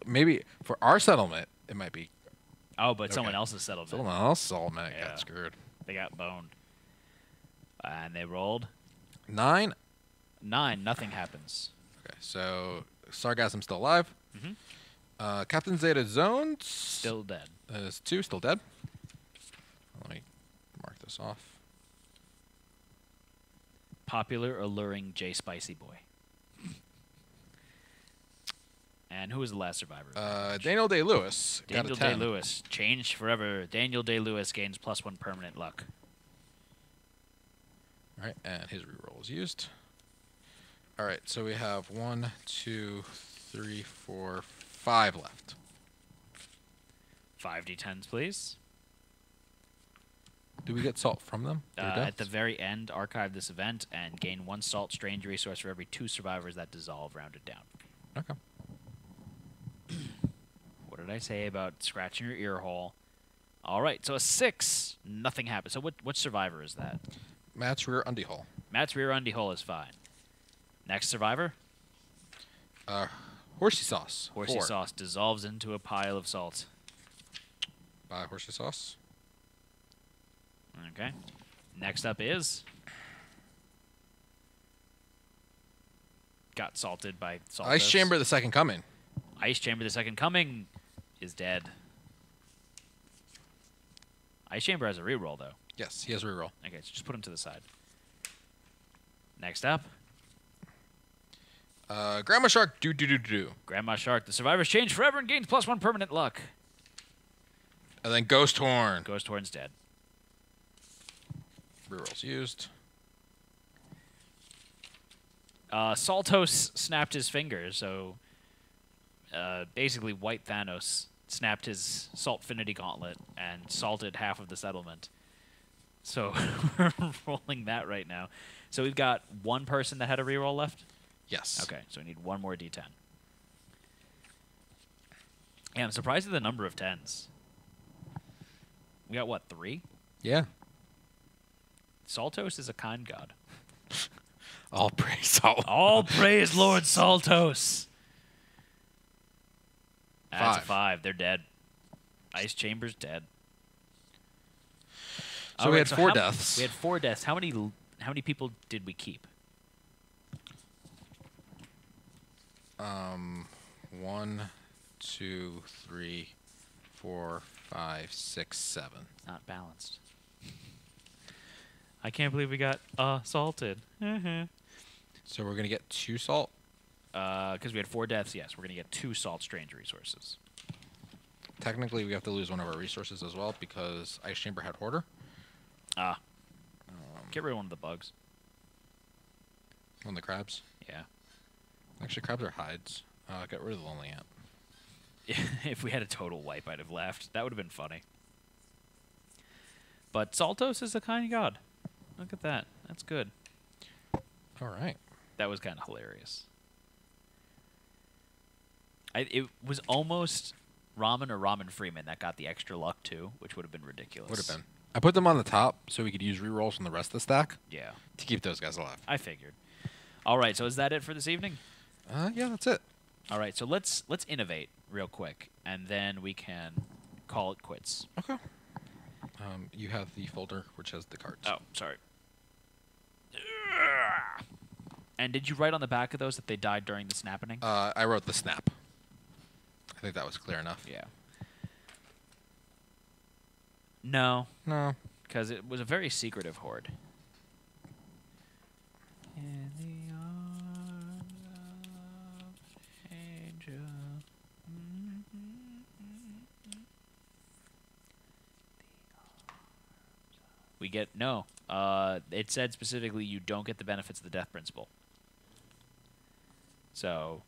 maybe for our settlement it might be Oh, but Okay. someone else's settlement. someone else settlement Yeah. got screwed. They got boned. And they rolled 9. 9. Nothing happens. Okay, so Sargasm's still alive. Mhm. Captain Zeta Zones Still dead. is 2, still dead. Let me mark this off. Popular, alluring J Spicy Boy. And who was the last survivor? Daniel Day-Lewis got Daniel a 10. Day-Lewis. Changed forever. Daniel Day-Lewis gains +1 permanent luck. All right, and his reroll is used. All right, so we have 1, 2, 3, 4, 5 left. 5 d10s, please. Do we get salt from them? Their At the deaths? very end, archive this event and gain 1 salt strange resource for every 2 survivors that dissolve, rounded down. Okay. What did I say about scratching your ear hole? All right, so a 6. Nothing happens. So what survivor is that? Matt's rear undie hole. Matt's rear undie hole is fine. Next survivor? Horsey sauce. Horsey 4. sauce dissolves into a pile of salt. By horsey sauce. Okay. Next up is... Got salted by salt. Ice Chamber, the second coming. Ice Chamber, the second coming, is dead. Ice Chamber has a reroll, though. Yes, he has a reroll. Okay, so just put him to the side. Next up, Grandma Shark, do. Grandma Shark. The survivors change forever and gains +1 permanent luck. And then Ghost Horn. Ghost Horn's dead. Rerolls used. Saltos snapped his fingers, so basically White Thanos snapped his Saltfinity Gauntlet and salted half of the settlement. So we're rolling that right now. So we've got one person that had a reroll left? Yes. Okay, so we need one more d10. Yeah, I'm surprised at the number of 10s. We got, what, 3? Yeah. Saltos is a kind god. All praise all. All praise Lord Saltos. That's a 5. 5. They're dead. Ice Chamber's dead. So we had 4 deaths. We had 4 deaths. How many people did we keep? 1, 2, 3, 4, 5, 6, 7. Not balanced. I can't believe we got assaulted. So we're gonna get 2 salt. Because we had 4 deaths, yes. We're going to get 2 Salt Strange resources. Technically, we have to lose one of our resources as well because Ice Chamber had Hoarder. Get rid of one of the bugs. One of the crabs. Yeah. Actually, crabs are hides. Get rid of the Lonely Ant. If we had a total wipe, I'd have laughed. That would have been funny. But Saltos is a kind god. Look at that. That's good. All right. That was kind of hilarious. It was almost Ramen or Ramen Freeman that got the extra luck too, which would have been ridiculous. Would have been. I put them on the top so we could use rerolls from the rest of the stack Yeah, to keep those guys alive. I figured. All right, so is that it for this evening? Yeah, that's it. All right, so let's innovate real quick, and then we can call it quits. Okay. You have the folder which has the cards. Oh, sorry. And did you write on the back of those that they died during the snapping? I wrote the snap. I think that was clear enough. Yeah. No, No. because it was a very secretive horde. In the arms of an angel. We get no. It said specifically you don't get the benefits of the death principle. So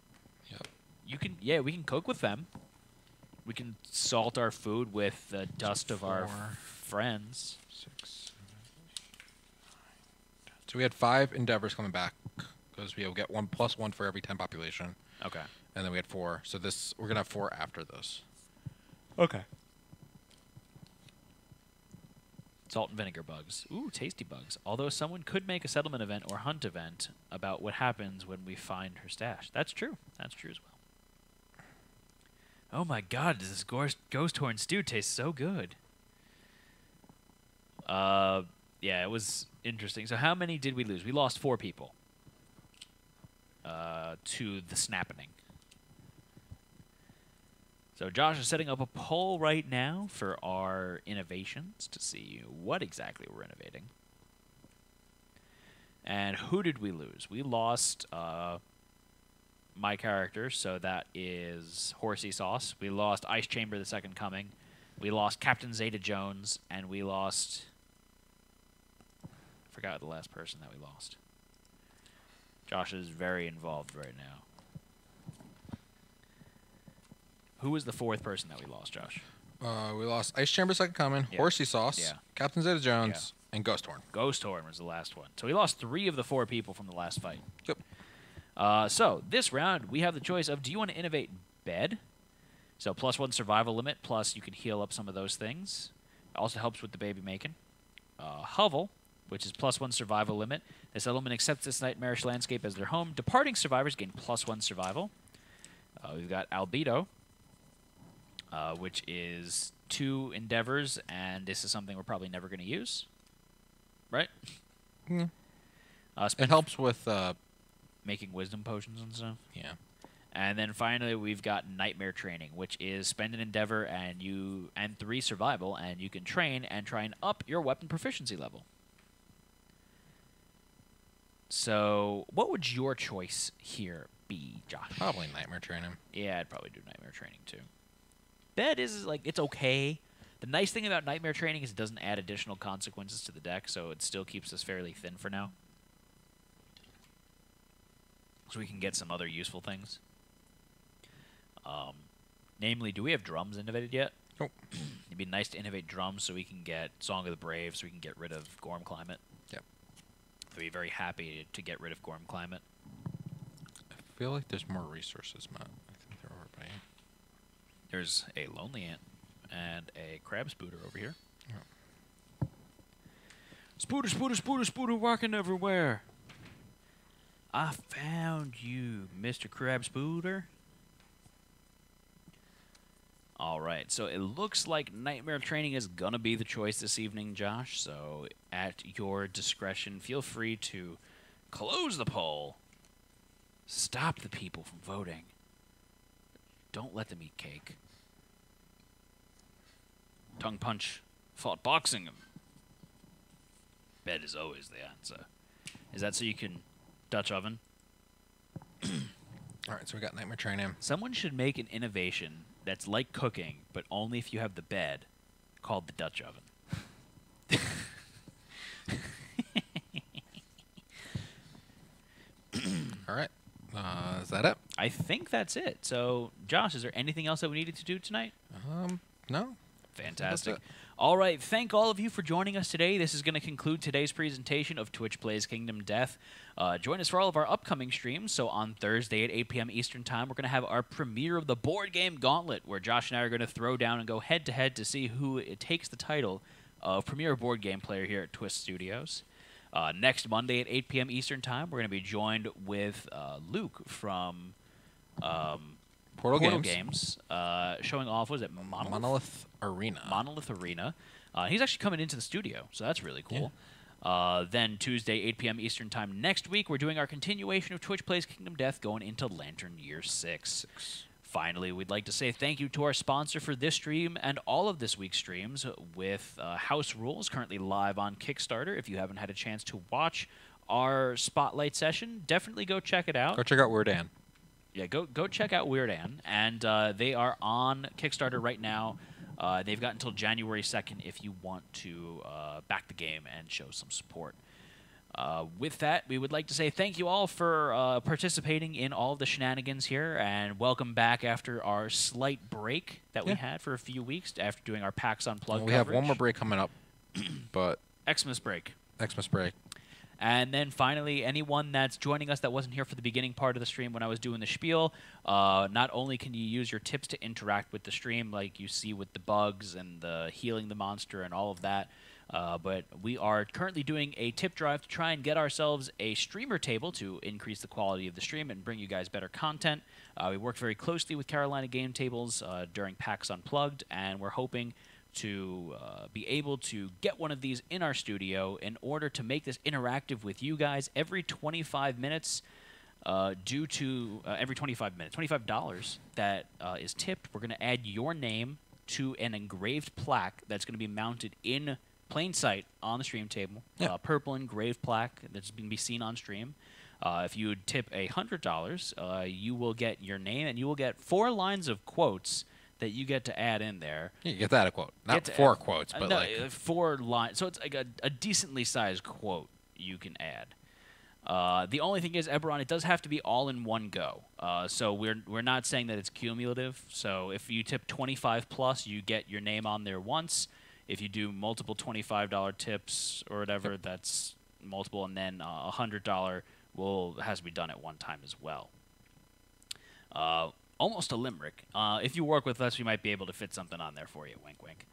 Yep. you can, yeah, we can cook with them. We can salt our food with the dust of our 4, friends. 6, 7, 8, 9, 10. So we had 5 endeavors coming back because we'll get 1 plus 1 for every 10 population, Okay. and then we had 4. So we're gonna have 4 after those. Okay. Salt and vinegar bugs. Ooh, tasty bugs. Although someone could make a settlement event or hunt event about what happens when we find her stash. That's true. That's true as well. Oh my god, does this ghost horn stew taste so good? Yeah, it was interesting. So how many did we lose? We lost 4 people. To the snapping. So Josh is setting up a poll right now for our innovations to see what exactly we're innovating. And who did we lose? We lost my character, so that is Horsey Sauce. We lost Ice Chamber, the Second Coming. We lost Captain Zeta Jones, and we lost... I forgot the last person that we lost. Josh is very involved right now. Who was the 4th person that we lost, Josh? We lost Ice Chamber Second Coming, Yeah. Horsey Sauce, Yeah. Captain Zeta Jones, and Ghost Horn. Ghost Horn was the last one. So we lost 3 of the 4 people from the last fight. Yep. So this round, we have the choice of, do you want to innovate bed? So +1 survival limit, plus you can heal up some of those things. Also helps with the baby making. Hovel, which is +1 survival limit. The settlement accepts this nightmarish landscape as their home. Departing survivors gain +1 survival. We've got Albedo, which is 2 endeavors, and this is something we're probably never going to use. Right? Yeah. It Spend helps with, making wisdom potions and stuff. yeah. And then finally, we've got Nightmare Training, which is spend an endeavor and 3 survival, and you can train and try and up your weapon proficiency level. So, what would your choice here be, Josh? Probably Nightmare Training. Yeah, I'd probably do Nightmare Training too. Bed is like, it's okay. The nice thing about Nightmare Training is it doesn't add additional consequences to the deck, so it still keeps us fairly thin for now. So we can get some other useful things. Namely, do we have drums innovated yet? Nope. It'd be nice to innovate drums so we can get Song of the Brave, so we can get rid of Gorm Climate. Yep. I'd be very happy to get rid of Gorm Climate. I feel like there's more resources, Matt. I think they're over by you. There's a Lonely Ant and a Crab Spooter over here. Yeah. Spooter, Spooter, Spooter, Spooter, walking everywhere. I found you, Mr. Crab Spooter. All right, so it looks like Nightmare Training is going to be the choice this evening, Josh. So at your discretion, feel free to close the poll. Stop the people from voting. Don't let them eat cake. Tongue punch. Fought boxing. Bed is always the answer. Is that so you can Dutch oven? All right, so we got Nightmare Training. Someone should make an innovation that's like cooking, but only if you have the bed, called the Dutch oven. All right. Is that it? I think that's it. So, Josh, is there anything else that we needed to do tonight? No. Fantastic. That's it. All right. Thank all of you for joining us today. This is going to conclude today's presentation of Twitch Plays Kingdom Death. Join us for all of our upcoming streams. So on Thursday at 8 p.m. Eastern Time, we're going to have our premiere of the board game Gauntlet, where Josh and I are going to throw down and go head-to-head to see who takes the title of premier board game player here at Twist Studios. Next Monday at 8 p.m. Eastern Time, we're going to be joined with Luke from Portal Games, showing off, what is it, Monolith Arena. Monolith Arena. He's actually coming into the studio, so that's really cool. Then Tuesday, 8 p.m. Eastern Time next week, we're doing our continuation of Twitch Plays Kingdom Death, going into Lantern Year 6. Finally, we'd like to say thank you to our sponsor for this stream and all of this week's streams with House Rules, currently live on Kickstarter. If you haven't had a chance to watch our Spotlight session, definitely go check it out. Go check out Weird Ann. Yeah, go check out Weird Ann. And they are on Kickstarter right now. They've got until January 2nd if you want to back the game and show some support. With that, we would like to say thank you all for participating in all of the shenanigans here, and welcome back after our slight break that we had for a few weeks after doing our PAX Unplugged We have one more break coming up, but Xmas break. Xmas break. And then finally, anyone that's joining us that wasn't here for the beginning part of the stream when I was doing the spiel, not only can you use your tips to interact with the stream like you see with the bugs and the healing the monster and all of that, but we are currently doing a tip drive to try and get ourselves a streamer table to increase the quality of the stream and bring you guys better content. We worked very closely with Carolina Game Tables during PAX Unplugged, and we're hoping to be able to get one of these in our studio in order to make this interactive with you guys every 25 minutes. Due to every 25 minutes, $25 that is tipped, we're going to add your name to an engraved plaque that's going to be mounted in plain sight on the stream table. Yeah. Purple engraved plaque that's going to be seen on stream. If you would tip $100, you will get your name and you will get 4 lines of quotes that you get to add in there. Yeah, you get that a quote. Not 4 quotes, but no, like 4 lines. So it's like a decently sized quote you can add. The only thing is, Eberron, it does have to be all in one go. So we're not saying that it's cumulative. So if you tip 25 plus, you get your name on there once. If you do multiple $25 tips or whatever, that's multiple, and then $100 has to be done at one time as well. Almost a limerick. If you work with us, we might be able to fit something on there for you. Wink, wink.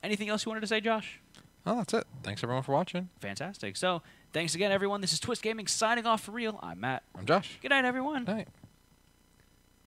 Anything else you wanted to say, Josh? oh, that's it. Thanks everyone for watching. Fantastic. So, thanks again, everyone. This is Twist Gaming signing off for real. I'm Matt. I'm Josh. Good night, everyone. Night.